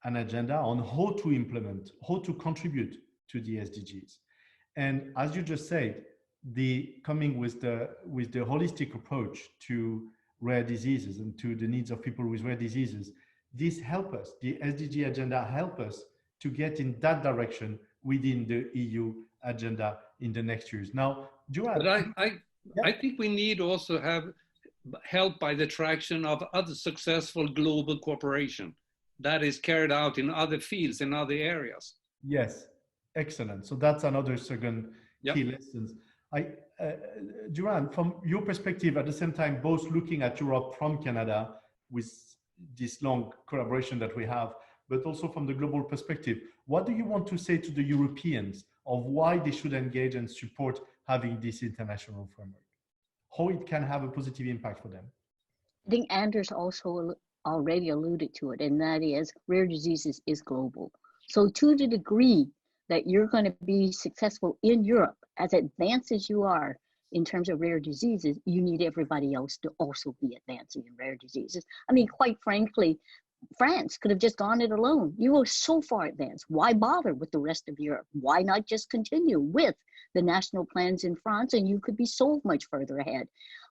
an agenda on how to implement, how to contribute to the SDGs. And as you just said, coming with the holistic approach to rare diseases and to the needs of people with rare diseases, this help us, the SDG agenda help us to get in that direction within the EU agenda in the next years. Now, Joanne, but I think we need also have help by the traction of other successful global cooperation that is carried out in other fields, in other areas. Yes, excellent. So that's another second key lessons. Joanne, from your perspective, at the same time, both looking at Europe from Canada with this long collaboration that we have, but also from the global perspective, what do you want to say to the Europeans of why they should engage and support having this international framework? How it can have a positive impact for them? I think Anders also already alluded to it, and that is rare diseases is global. So to the degree that you're going to be successful in Europe, as advanced as you are in terms of rare diseases, you need everybody else to also be advancing in rare diseases. I mean, quite frankly, France could have just gone it alone. You were so far advanced. Why bother with the rest of Europe? Why not just continue with the national plans in France, and you could be so much further ahead?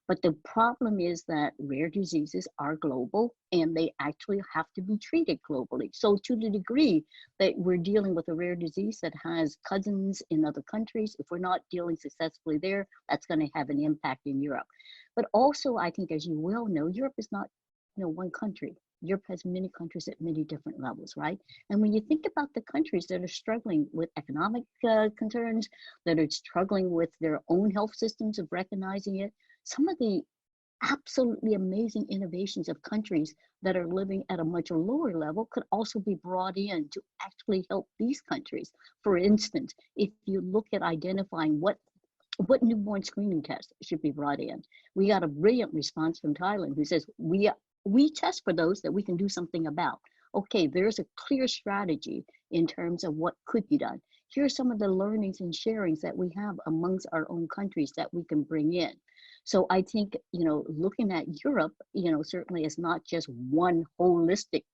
But the problem is that rare diseases are global and they actually have to be treated globally. So to the degree that we're dealing with a rare disease that has cousins in other countries, if we're not dealing successfully there, that's going to have an impact in Europe. But also, I think, as you well know, Europe is not one country. Europe has many countries at many different levels, right? And when you think about the countries that are struggling with economic concerns, that are struggling with their own health systems of recognizing it, some of the absolutely amazing innovations of countries that are living at a much lower level could also be brought in to actually help these countries. For instance, if you look at identifying what newborn screening test should be brought in, we got a brilliant response from Thailand who says, we test for those that we can do something about. Okay, there's a clear strategy in terms of what could be done. Here are some of the learnings and sharings that we have amongst our own countries that we can bring in. So I think, looking at Europe, certainly is not just one holistic,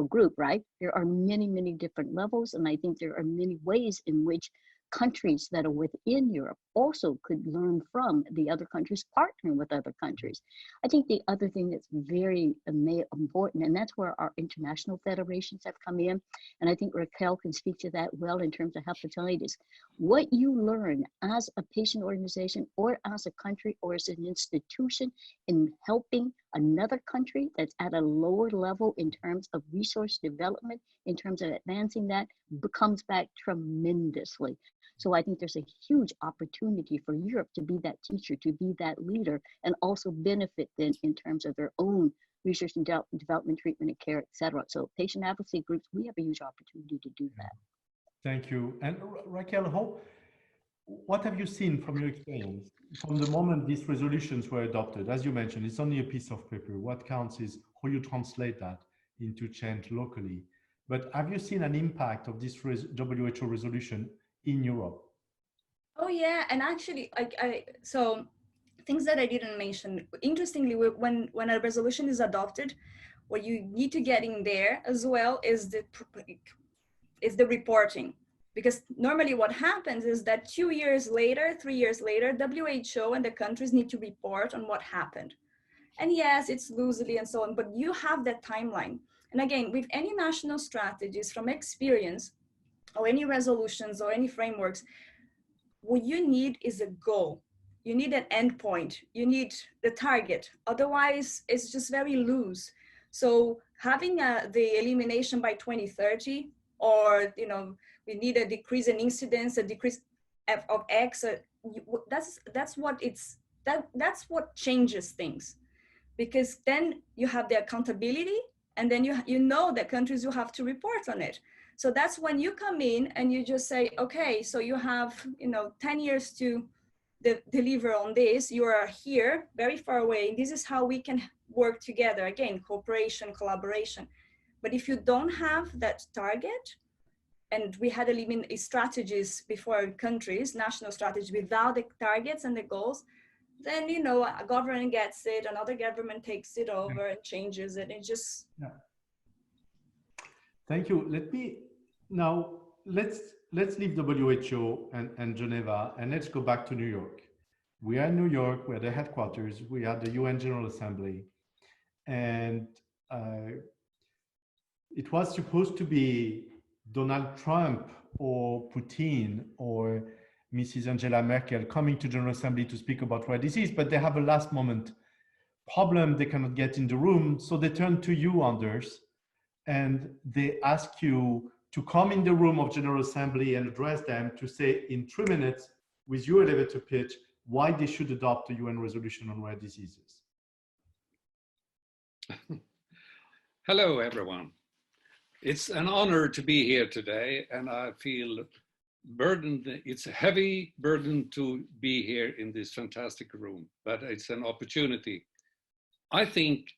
group, right? There are many, many different levels. And I think there are many ways in which countries that are within Europe also could learn from the other countries, partnering with other countries. I think the other thing that's very important, and that's where our international federations have come in, and I think Raquel can speak to that well in terms of hepatitis. What you learn as a patient organization or as a country or as an institution in helping another country that's at a lower level in terms of resource development, in terms of advancing that, comes back tremendously. So I think there's a huge opportunity for Europe to be that teacher, to be that leader, and also benefit then in terms of their own research and development, treatment and care, et cetera. So patient advocacy groups, we have a huge opportunity to do that. Thank you. And Raquel, what have you seen from your experience from the moment these resolutions were adopted? As you mentioned, it's only a piece of paper. What counts is how you translate that into change locally. But have you seen an impact of this WHO resolution in Europe? Oh yeah, and actually, so things that I didn't mention. Interestingly, when a resolution is adopted, what you need to get in there as well is the reporting. Because normally what happens is that 2 years later, 3 years later, WHO and the countries need to report on what happened. And yes, it's loosely and so on, but you have that timeline. And again, with any national strategies from experience, or any resolutions or any frameworks, what you need is a goal. You need an endpoint. You need the target. Otherwise, it's just very loose. So having the elimination by 2030, or we need a decrease in incidence, a decrease of X. That's what changes things, because then you have the accountability, and then you know that countries will have to report on it. So that's when you come in and you just say, okay, so you have 10 years to deliver on this. You are here, very far away. This is how we can work together. Again, cooperation, collaboration. But if you don't have that target, and we had strategies before countries, national strategies, without the targets and the goals, then a government gets it, another government takes it over and changes it. It just Thank you. Let's leave WHO and Geneva, and let's go back to New York. We are in New York, we're the headquarters, we are the UN General Assembly, and it was supposed to be Donald Trump or Putin or Mrs. Angela Merkel coming to General Assembly to speak about rare disease, but they have a last moment problem. They cannot get in the room. So they turn to you, Anders, and they ask you to come in the room of General Assembly and address them to say in 3 minutes with your elevator pitch why they should adopt a UN resolution on rare diseases. Hello, everyone. It's an honor to be here today, and I feel burdened. It's a heavy burden to be here in this fantastic room, but it's an opportunity. I think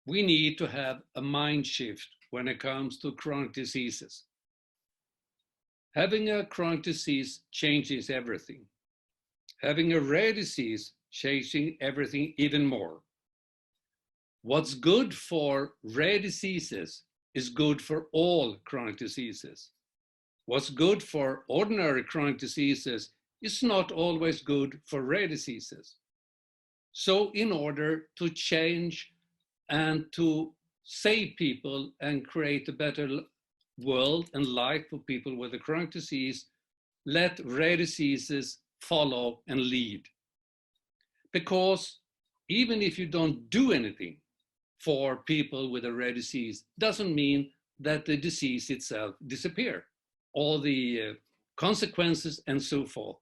we need to have a mind shift when it comes to chronic diseases. Having a chronic disease changes everything. Having a rare disease changing everything even more. What's good for rare diseases is good for all chronic diseases. What's good for ordinary chronic diseases is not always good for rare diseases. So in order to change and to save people and create a better world and life for people with a chronic disease, let rare diseases follow and lead. Because even if you don't do anything for people with a rare disease, doesn't mean that the disease itself disappears. All the consequences and so forth,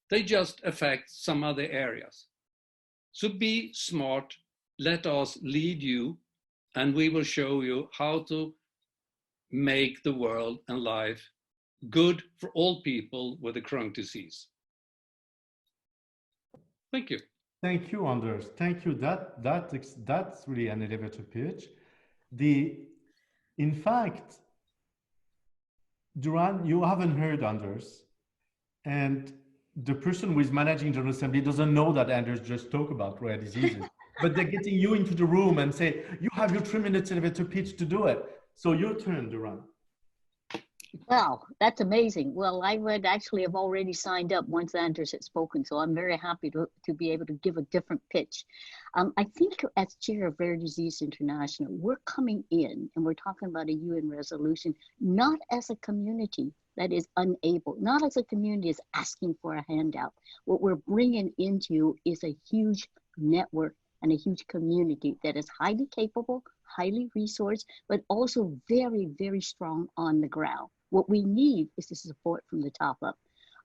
they just affect some other areas. So be smart, let us lead you, and we will show you how to make the world and life good for all people with a chronic disease. Thank you. Thank you, Anders. Thank you. That's really an elevator pitch. In fact, Duran, you haven't heard Anders, and the person who is managing General Assembly doesn't know that Anders just talked about rare diseases, but they're getting you into the room and say, you have your 3 minutes elevator pitch to do it. So your turn, Duran. Wow, that's amazing. Well, I would actually have already signed up once Anders had spoken, so I'm very happy to be able to give a different pitch. I think as chair of Rare Disease International, we're coming in and we're talking about a UN resolution, not as a community that is unable, not as a community is asking for a handout. What we're bringing into is a huge network and a huge community that is highly capable, highly resourced, but also very, very strong on the ground. What we need is the support from the top up.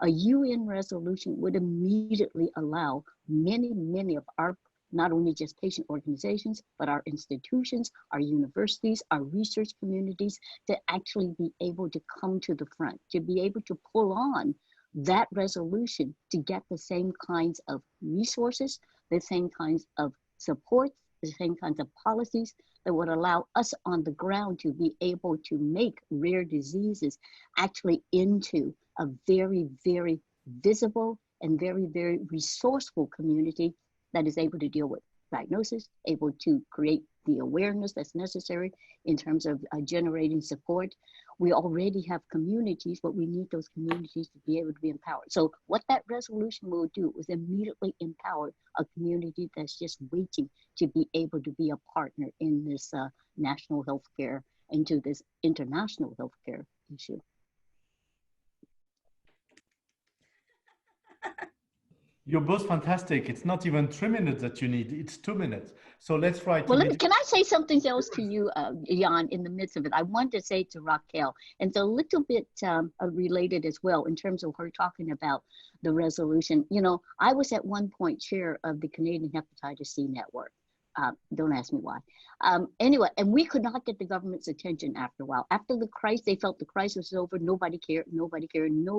A UN resolution would immediately allow many of our, not only just patient organizations, but our institutions, our universities, our research communities, to actually be able to come to the front, to be able to pull on that resolution to get the same kinds of resources, the same kinds of support, the same kinds of policies that would allow us on the ground to be able to make rare diseases actually into a very, very visible and very, very resourceful community that is able to deal with diagnosis, able to create the awareness that's necessary in terms of generating support. We already have communities, but we need those communities to be able to be empowered. So what that resolution will do is immediately empower a community that's just waiting to be able to be a partner in this national healthcare, into this international healthcare issue. You're both fantastic. It's not even 3 minutes that you need, it's 2 minutes. So let's try to. Well, can I say something else to you, Jan, in the midst of it? I wanted to say to Raquel, and it's a little bit related as well in terms of her talking about the resolution. You know, I was at one point chair of the Canadian Hepatitis C Network. Don't ask me why. Anyway, and we could not get the government's attention after a while. After the crisis, they felt the crisis was over. Nobody cared, no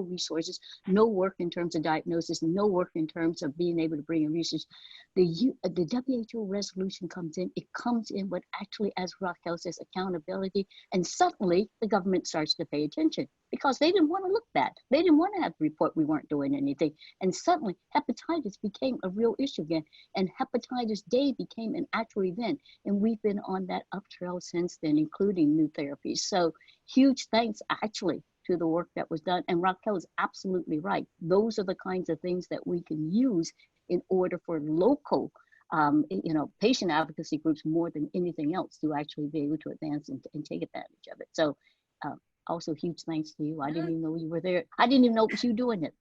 resources, no work in terms of diagnosis, no work in terms of being able to bring in research. The WHO resolution comes in, it comes in with actually, as Raquel says, accountability. And suddenly the government starts to pay attention because they didn't want to look bad. They didn't want to have to report we weren't doing anything. And suddenly hepatitis became a real issue again. And Hepatitis Day became an actual event. And we've been on that uptrail since then, including new therapies. So huge thanks actually to the work that was done. And Raquel is absolutely right. Those are the kinds of things that we can use in order for local patient advocacy groups more than anything else to actually be able to advance and take advantage of it. So also huge thanks to you. I didn't even know you were there. I didn't even know it was you doing it.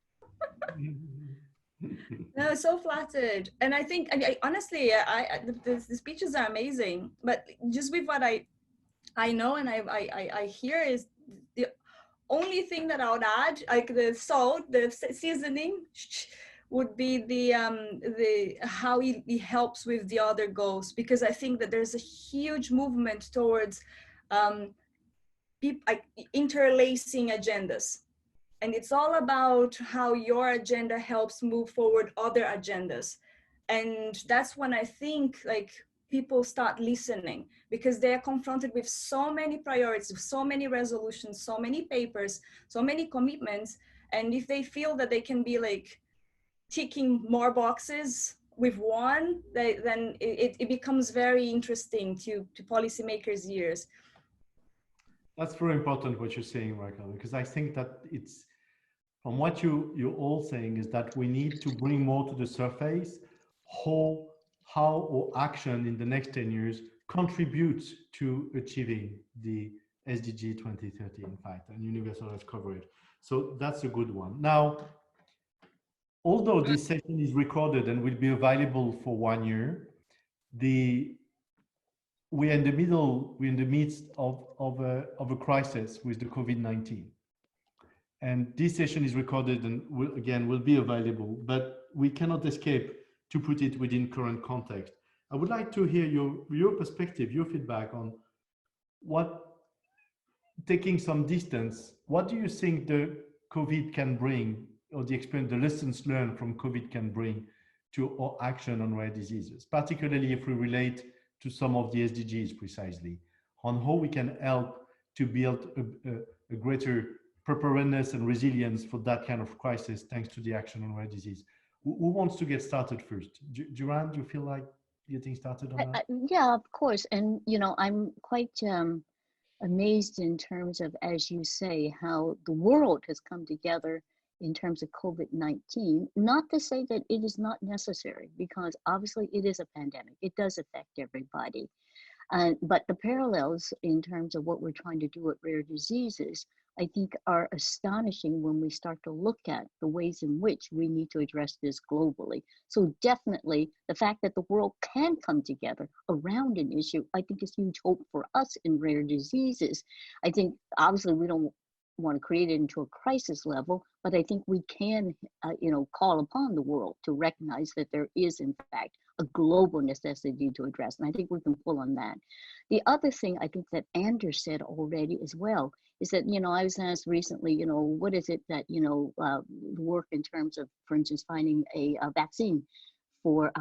No, so flattered. And I think, honestly, the speeches are amazing, but just with what I know and I hear is the only thing that I would add, like the salt, the seasoning, would be the how it helps with the other goals, because I think that there's a huge movement towards interlacing agendas. And it's all about how your agenda helps move forward other agendas. And that's when I think like people start listening, because they are confronted with so many priorities, so many resolutions, so many papers, so many commitments. And if they feel that they can be like ticking more boxes with one, then it becomes very interesting to policymakers' ears. That's very important what you're saying, Raquel, because I think that it's, from what you're all saying, is that we need to bring more to the surface how our action in the next 10 years contributes to achieving the SDG 2030, in fact, and universal health coverage. So that's a good one. Now, although this session is recorded and will be available for 1 year, we're in the midst of a crisis with the COVID-19. And this session is recorded and will be available, but we cannot escape to put it within current context. I would like to hear your perspective, your feedback on taking some distance, what do you think the COVID can bring, or the experience, the lessons learned from COVID can bring to our action on rare diseases, particularly if we relate to some of the SDGs precisely, on how we can help to build a greater preparedness and resilience for that kind of crisis, thanks to the action on rare disease. Who wants to get started first? Duran, do you feel like getting started on that? Yeah, of course. And, you know, I'm quite amazed in terms of, as you say, how the world has come together in terms of COVID-19, not to say that it is not necessary, because obviously it is a pandemic. It does affect everybody. But the parallels in terms of what we're trying to do with rare diseases, I think are astonishing when we start to look at the ways in which we need to address this globally. So definitely the fact that the world can come together around an issue, I think is huge hope for us in rare diseases. I think obviously we don't want to create it into a crisis level, but I think we can, call upon the world to recognize that there is, in fact, a global necessity to address. And I think we can pull on that. The other thing I think that Anders said already as well is that, I was asked recently, what is it that, work in terms of, for instance, finding a vaccine for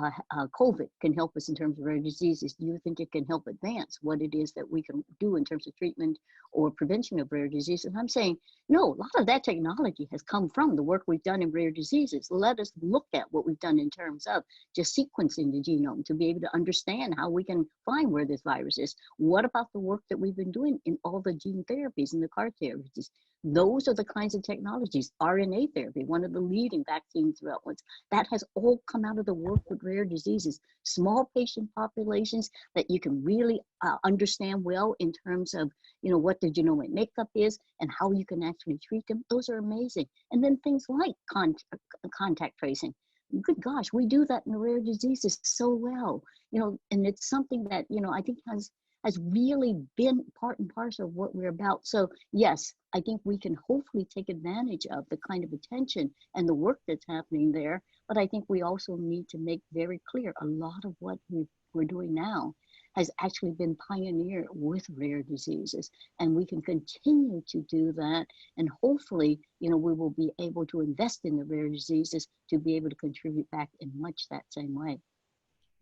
COVID can help us in terms of rare diseases? Do you think it can help advance what it is that we can do in terms of treatment or prevention of rare diseases? And I'm saying, no, a lot of that technology has come from the work we've done in rare diseases. Let us look at what we've done in terms of just sequencing the genome to be able to understand how we can find where this virus is. What about the work that we've been doing in all the gene therapies and the CAR therapies? Those are the kinds of technologies. RNA therapy, one of the leading vaccine developments, that has all come out of the work with rare diseases. Small patient populations that you can really understand well in terms of, you know, what the genomic makeup is and how you can actually treat them. Those are amazing. And then things like contact tracing. Good gosh, we do that in the rare diseases so well, you know, and it's something that, you know, I think has really been part and parcel of what we're about. So yes, I think we can hopefully take advantage of the kind of attention and the work that's happening there. But I think we also need to make very clear a lot of what we're doing now has actually been pioneered with rare diseases. And we can continue to do that. And hopefully, you know, we will be able to invest in the rare diseases to be able to contribute back in much that same way.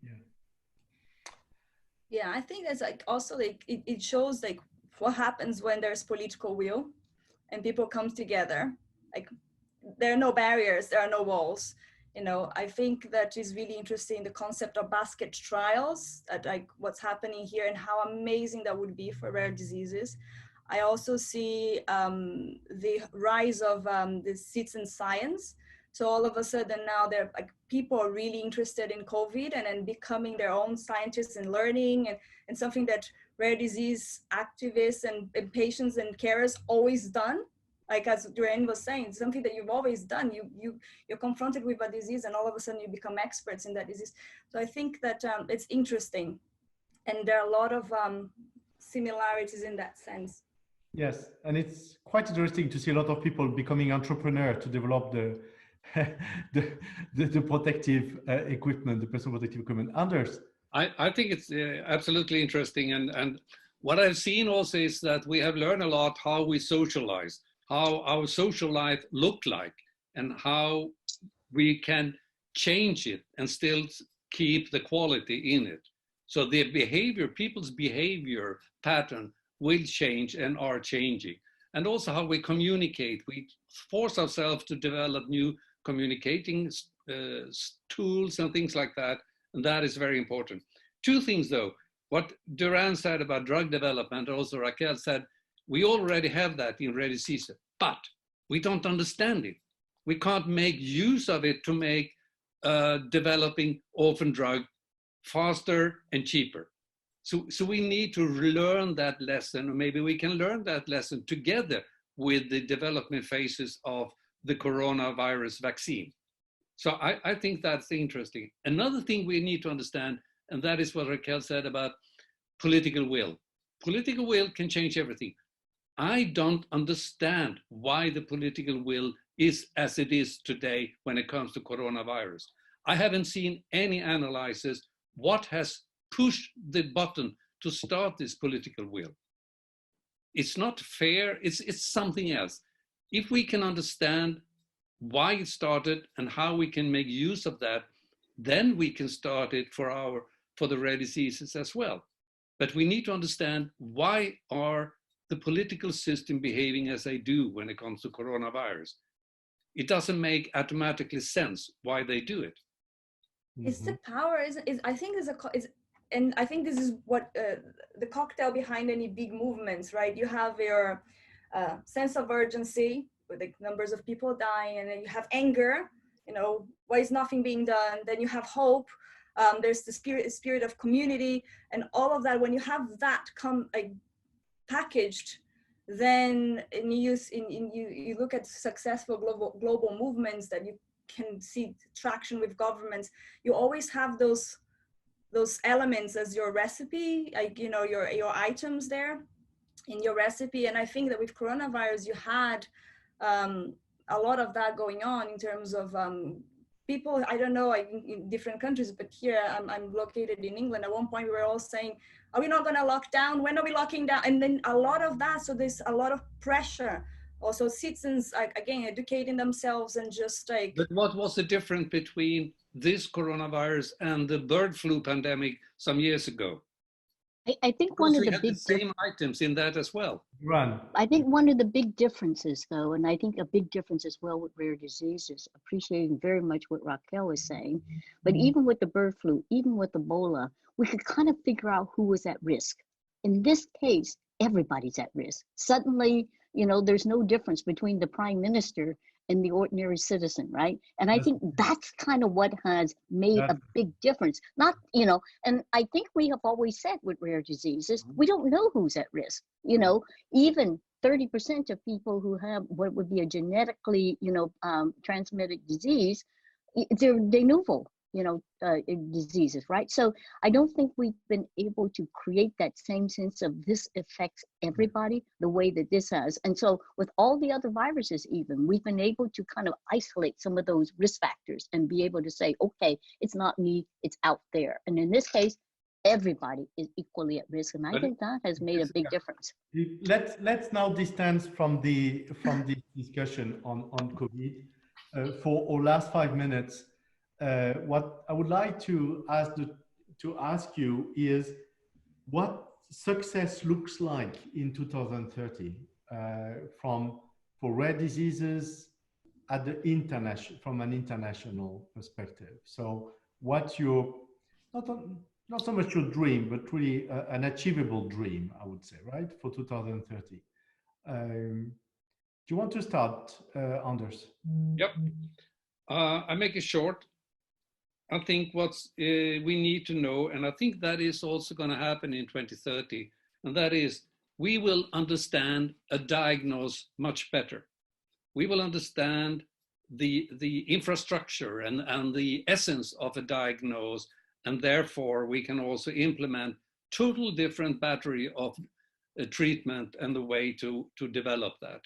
Yeah. Yeah, I think that's like also like it shows like what happens when there's political will and people come together. Like there are no barriers, there are no walls. You know, I think that is really interesting, the concept of basket trials, that like what's happening here and how amazing that would be for rare diseases. I also see the rise of the citizen science. So all of a sudden now they're like people are really interested in COVID and then becoming their own scientists and learning and something that rare disease activists and patients and carers always done. Like as Duane was saying, something that you've always done. You're confronted with a disease and all of a sudden you become experts in that disease. So I think that it's interesting, and there are a lot of similarities in that sense. Yes, and it's quite interesting to see a lot of people becoming entrepreneurs to develop the the protective equipment, the personal protective equipment. Anders? I think it's absolutely interesting. And what I've seen also is that we have learned a lot how we socialize, how our social life look like, and how we can change it and still keep the quality in it. So the behavior, people's behavior pattern will change and are changing. And also how we communicate. We force ourselves to develop new communicating tools and things like that. And that is very important. Two things though, what Duran said about drug development, also Raquel said, we already have that in rare diseases, but we don't understand it. We can't make use of it to make developing orphan drug faster and cheaper. So we need to learn that lesson, or maybe we can learn that lesson together with the development phases of the coronavirus vaccine. So I think that's interesting. Another thing we need to understand, and that is what Raquel said about political will. Political will can change everything. I don't understand why the political will is as it is today when it comes to coronavirus. I haven't seen any analysis what has pushed the button to start this political will. It's not fair, it's something else. If we can understand why it started and how we can make use of that, then we can start it for the rare diseases as well. But we need to understand why are the political system behaving as they do when it comes to coronavirus. It doesn't make automatically sense why they do it. It's the power, I think and I think this is what the cocktail behind any big movements, right? You have your sense of urgency with the numbers of people dying, and then you have anger, you know, why is nothing being done? Then you have hope. There's the spirit of community, and all of that. When you have that come packaged, then you look at successful global movements that you can see traction with governments. You always have those elements as your recipe, like, you know, your items there in your recipe. And I think that with coronavirus, you had a lot of that going on in terms of people, I don't know, in different countries, but here I'm located in England. At one point we were all saying, are we not gonna lock down? When are we locking down? And then a lot of that, so there's a lot of pressure. Also citizens, again, educating themselves and just like. But what was the difference between this coronavirus and the bird flu pandemic some years ago? I think Because one of we the had the big same items in that as well. Run. I think one of the big differences, though, and I think a big difference as well with rare diseases, appreciating very much what Raquel is saying, but even with the bird flu, even with Ebola, we could kind of figure out who was at risk. In this case, everybody's at risk. Suddenly, you know, there's no difference between the prime minister and the ordinary citizen, right? And I think that's kind of what has made a big difference. Not, you know, and I think we have always said with rare diseases, we don't know who's at risk. You know, even 30% of people who have what would be a genetically, you know, transmitted disease, they're de novo, you know, diseases, right? So I don't think we've been able to create that same sense of this affects everybody the way that this has. And so with all the other viruses, even, we've been able to kind of isolate some of those risk factors and be able to say, okay, it's not me, it's out there. And in this case, everybody is equally at risk. And I think that has made a big difference. Let's now distance from the discussion on COVID for our last 5 minutes. What I would like to ask you is what success looks like in 2030 for rare diseases at the from an international perspective. So what your not so much your dream, but really an achievable dream, I would say, right, for 2030. Do you want to start, Anders? Yep. I make it short. I think what's we need to know, and I think that is also going to happen in 2030, and that is we will understand a diagnose much better. We will understand the infrastructure and the essence of a diagnose, and therefore we can also implement total different battery of treatment and the way to develop that.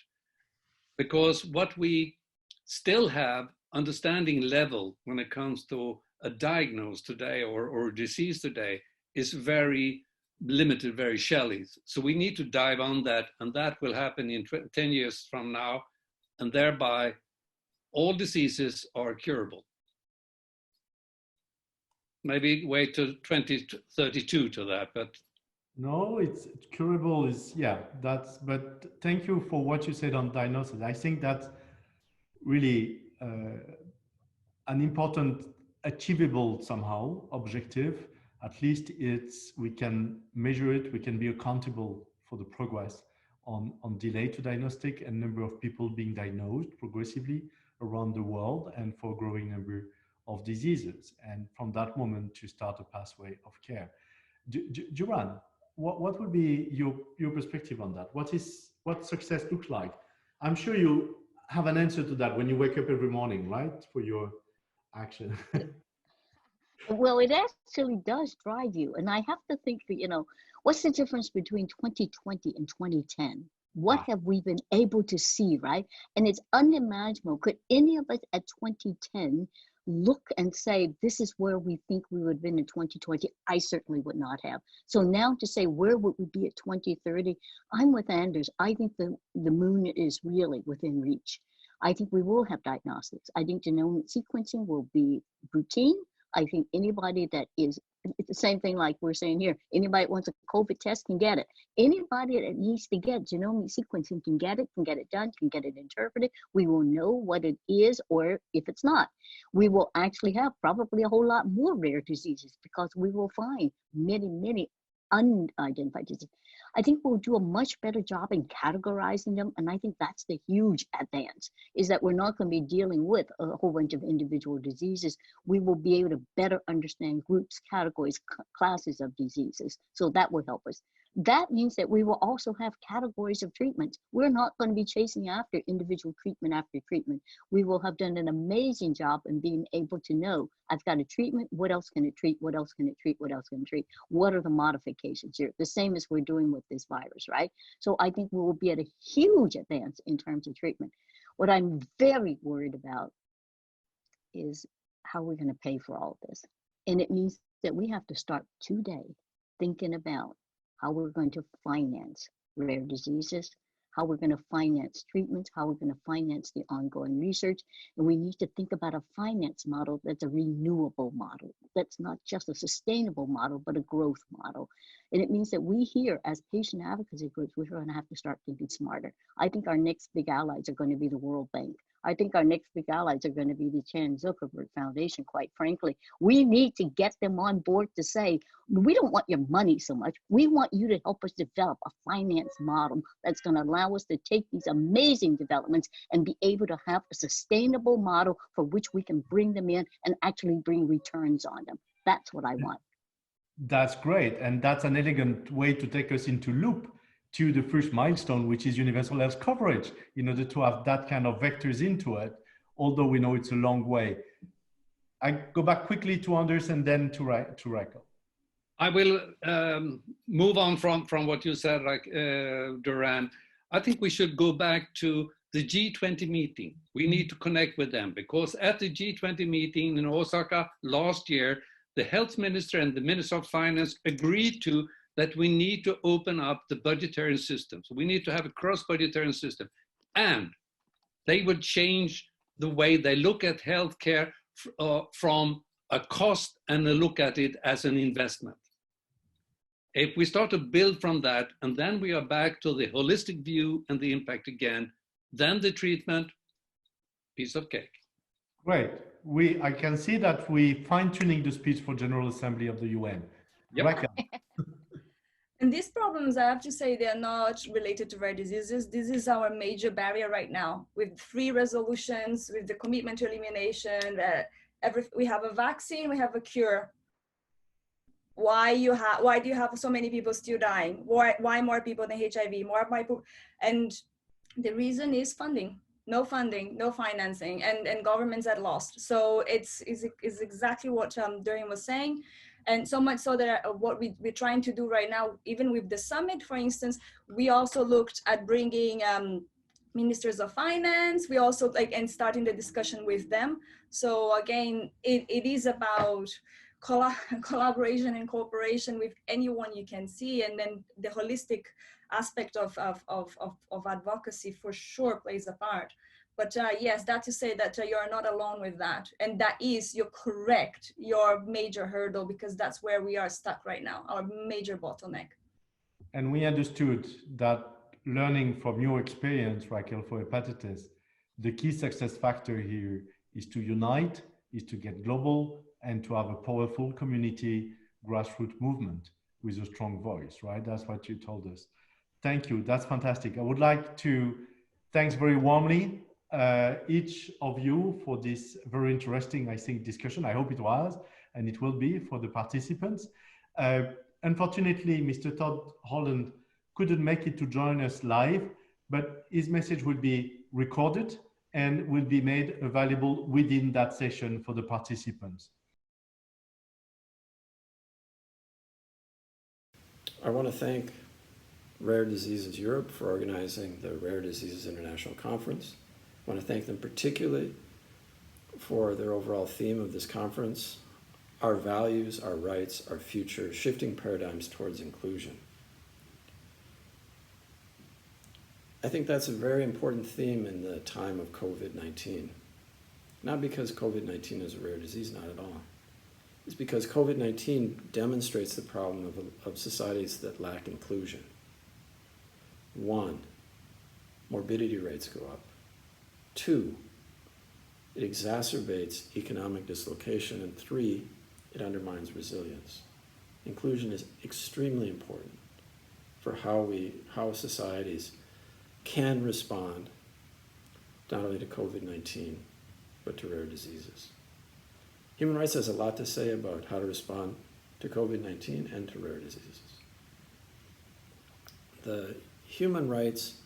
Because what we still have understanding level when it comes to a diagnosis today or disease today is very limited, very shallow. So we need to dive on that, and that will happen in 10 years from now, and thereby all diseases are curable. Maybe wait till 2032 to that, but no, it's curable is, yeah, but thank you for what you said on diagnosis. I think that's really an important, achievable somehow objective. At least we can measure it, we can be accountable for the progress on delay to diagnostic and number of people being diagnosed progressively around the world and for a growing number of diseases. And from that moment to start a pathway of care. Duran, what would be your perspective on that? What success looks like? I'm sure you have an answer to that when you wake up every morning, right? For your action. Well, it actually does drive you. And I have to think, you know, what's the difference between 2020 and 2010? What have we been able to see, right? And it's unimaginable. Could any of us at 2010 look and say, this is where we think we would have been in 2020? I certainly would not have. So now to say, where would we be at 2030? I'm with Anders. I think the moon is really within reach. I think we will have diagnostics. I think genomic sequencing will be routine. I think anybody that is, it's the same thing like we're saying here, anybody that wants a COVID test can get it. Anybody that needs to get genomic sequencing can get it done, can get it interpreted. We will know what it is, or if it's not. We will actually have probably a whole lot more rare diseases because we will find many unidentified diseases. I think we'll do a much better job in categorizing them. And I think that's the huge advance, is that we're not going to be dealing with a whole bunch of individual diseases. We will be able to better understand groups, categories, classes of diseases. So that will help us. That means that we will also have categories of treatments. We're not going to be chasing after individual treatment after treatment. We will have done an amazing job in being able to know, I've got a treatment, what else can it treat, what else can it treat, what else can it treat? What are the modifications here? The same as we're doing with this virus, right? So I think we will be at a huge advance in terms of treatment. What I'm very worried about is how we're going to pay for all of this. And it means that we have to start today thinking about how we're going to finance rare diseases, how we're going to finance treatments, how we're going to finance the ongoing research. And we need to think about a finance model that's a renewable model, that's not just a sustainable model, but a growth model. And it means that we here as patient advocacy groups, we're going to have to start thinking smarter. I think our next big allies are going to be the World Bank. I think our next big allies are going to be the Chan Zuckerberg Foundation, quite frankly. We need to get them on board to say, we don't want your money so much. We want you to help us develop a finance model that's going to allow us to take these amazing developments and be able to have a sustainable model for which we can bring them in and actually bring returns on them. That's what I want. That's great. And that's an elegant way to take us into loop to the first milestone, which is universal health coverage, in order to have that kind of vectors into it, although we know it's a long way. I go back quickly to Anders and then to Raquel. I will move on from what you said, Duran. I think we should go back to the G20 meeting. We need to connect with them, because at the G20 meeting in Osaka last year, the health minister and the minister of finance agreed to that we need to open up the budgetary system. So we need to have a cross-budgetary system. And they would change the way they look at healthcare from a cost and a look at it as an investment. If we start to build from that, and then we are back to the holistic view and the impact again, then the treatment, piece of cake. Great. I can see that we fine-tuning the speech for General Assembly of the UN. Yep. Raquel. And these problems, I have to say, they are not related to rare diseases. This is our major barrier right now, with 3 resolutions, with the commitment to elimination. We have a vaccine, we have a cure. Why do you have so many people still dying? Why more people than HIV? More people, and the reason is funding. No funding, no financing, and governments at lost. So it's exactly what Dorian was saying. And so much so that what we're trying to do right now, even with the summit, for instance, we also looked at bringing ministers of finance. We also and starting the discussion with them. So again, it is about collaboration and cooperation with anyone you can see, and then the holistic aspect of advocacy for sure plays a part. But yes, that to say that you are not alone with that. And that is, you're correct, your major hurdle, because that's where we are stuck right now, our major bottleneck. And we understood that learning from your experience, Raquel, for hepatitis, the key success factor here is to unite, is to get global, and to have a powerful community grassroots movement with a strong voice, right? That's what you told us. Thank you. That's fantastic. I would like to thanks very warmly each of you for this very interesting, I think, discussion. I hope it was, and it will be for the participants. Unfortunately, Mr. Todd Holland couldn't make it to join us live, but his message will be recorded and will be made available within that session for the participants. I want to thank Rare Diseases Europe for organizing the Rare Diseases International Conference. I want to thank them particularly for their overall theme of this conference, our values, our rights, our future, shifting paradigms towards inclusion. I think that's a very important theme in the time of COVID-19. Not because COVID-19 is a rare disease, not at all. It's because COVID-19 demonstrates the problem of societies that lack inclusion. 1, morbidity rates go up. 2, it exacerbates economic dislocation. And 3, it undermines resilience. Inclusion is extremely important for how societies can respond not only to COVID-19, but to rare diseases. Human rights has a lot to say about how to respond to COVID-19 and to rare diseases. The human rights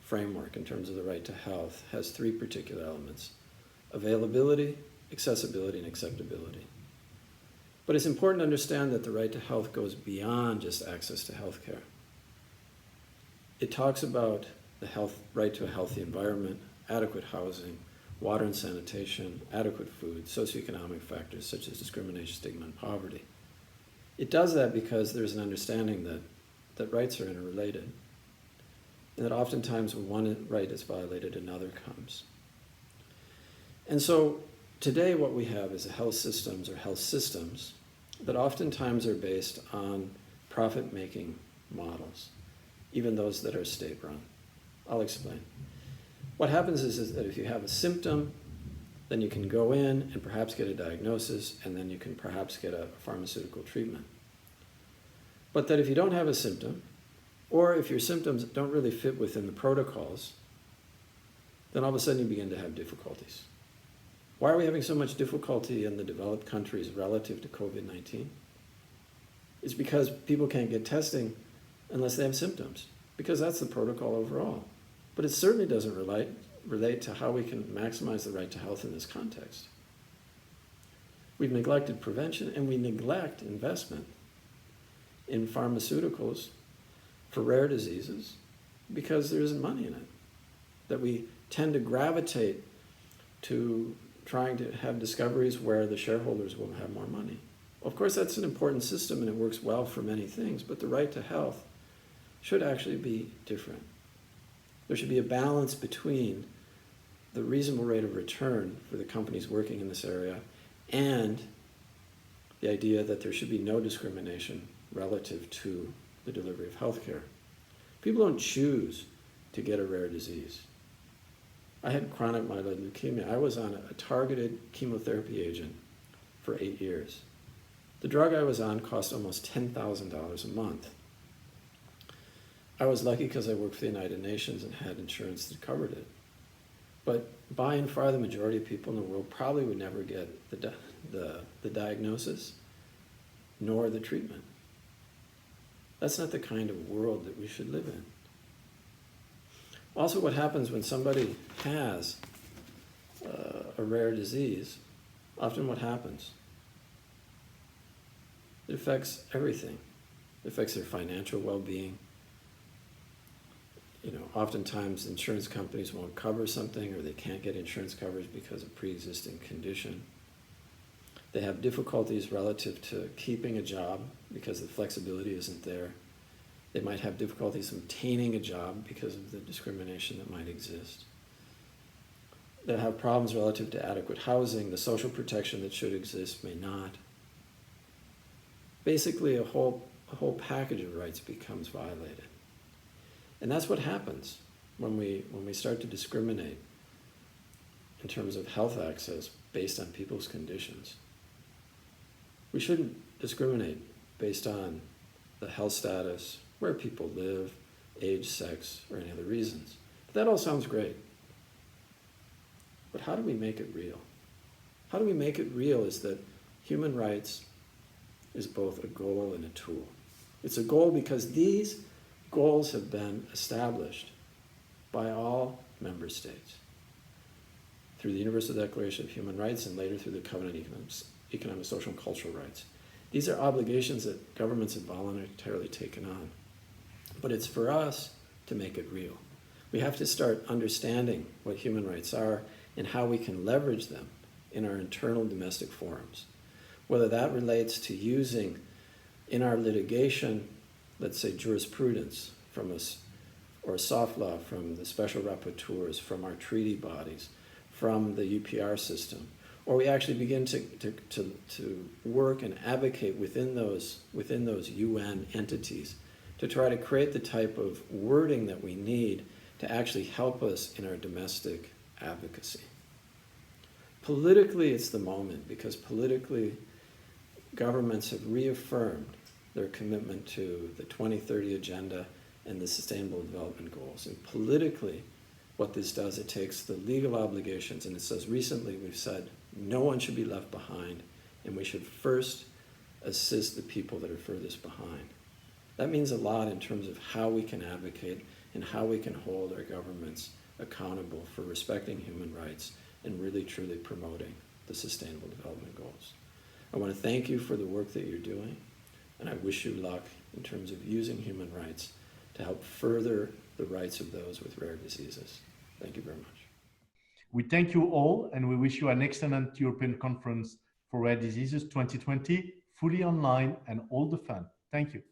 framework in terms of the right to health has 3 particular elements: availability, accessibility, and acceptability. But it's important to understand that the right to health goes beyond just access to healthcare. It talks about the right to a healthy environment, adequate housing, water and sanitation, adequate food, socioeconomic factors such as discrimination, stigma, and poverty. It does that because there's an understanding that rights are interrelated. and that oftentimes when one right is violated, another comes. And so today what we have is a health systems that oftentimes are based on profit-making models, even those that are state-run. I'll explain. What happens is that if you have a symptom, then you can go in and perhaps get a diagnosis, and then you can perhaps get a pharmaceutical treatment. But that if you don't have a symptom, or if your symptoms don't really fit within the protocols, then all of a sudden you begin to have difficulties. Why are we having so much difficulty in the developed countries relative to COVID-19? It's because people can't get testing unless they have symptoms, because that's the protocol overall. But it certainly doesn't relate to how we can maximize the right to health in this context. We've neglected prevention, and we neglect investment in pharmaceuticals for rare diseases because there isn't money in it. That we tend to gravitate to trying to have discoveries where the shareholders will have more money. Of course, that's an important system and it works well for many things, but the right to health should actually be different. There should be a balance between the reasonable rate of return for the companies working in this area and the idea that there should be no discrimination relative to the delivery of healthcare. People don't choose to get a rare disease. I had chronic myeloid leukemia. I was on a targeted chemotherapy agent for 8 years. The drug I was on cost almost $10,000 a month. I was lucky because I worked for the United Nations and had insurance that covered it. But by and far, the majority of people in the world probably would never get the diagnosis nor the treatment. That's not the kind of world that we should live in. Also, what happens when somebody has a rare disease, often what happens? It affects everything. It affects their financial well-being. You know, oftentimes insurance companies won't cover something, or they can't get insurance coverage because of pre-existing condition. They have difficulties relative to keeping a job because the flexibility isn't there. They might have difficulties obtaining a job because of the discrimination that might exist. They'll have problems relative to adequate housing. The social protection that should exist may not. Basically, a whole package of rights becomes violated. And that's what happens when we start to discriminate in terms of health access based on people's conditions. We shouldn't discriminate based on the health status, where people live, age, sex, or any other reasons. But that all sounds great. But how do we make it real? How do we make it real is that human rights is both a goal and a tool. It's a goal because these goals have been established by all member states through the Universal Declaration of Human Rights and later through the Covenant of Economic, Social, and Cultural Rights. These are obligations that governments have voluntarily taken on. But it's for us to make it real. We have to start understanding what human rights are and how we can leverage them in our internal domestic forums. Whether that relates to using in our litigation, let's say jurisprudence from us, or soft law from the special rapporteurs, from our treaty bodies, from the UPR system, or we actually begin to work and advocate within those UN entities to try to create the type of wording that we need to actually help us in our domestic advocacy. Politically, it's the moment, because politically, governments have reaffirmed their commitment to the 2030 Agenda and the Sustainable Development Goals. And politically, what this does, it takes the legal obligations, and it says recently we've said no one should be left behind, and we should first assist the people that are furthest behind. That means a lot in terms of how we can advocate and how we can hold our governments accountable for respecting human rights and really truly promoting the Sustainable Development Goals. I want to thank you for the work that you're doing, and I wish you luck in terms of using human rights to help further the rights of those with rare diseases. Thank you very much. We thank you all, and we wish you an excellent European Conference for Rare Diseases 2020, fully online and all the fun. Thank you.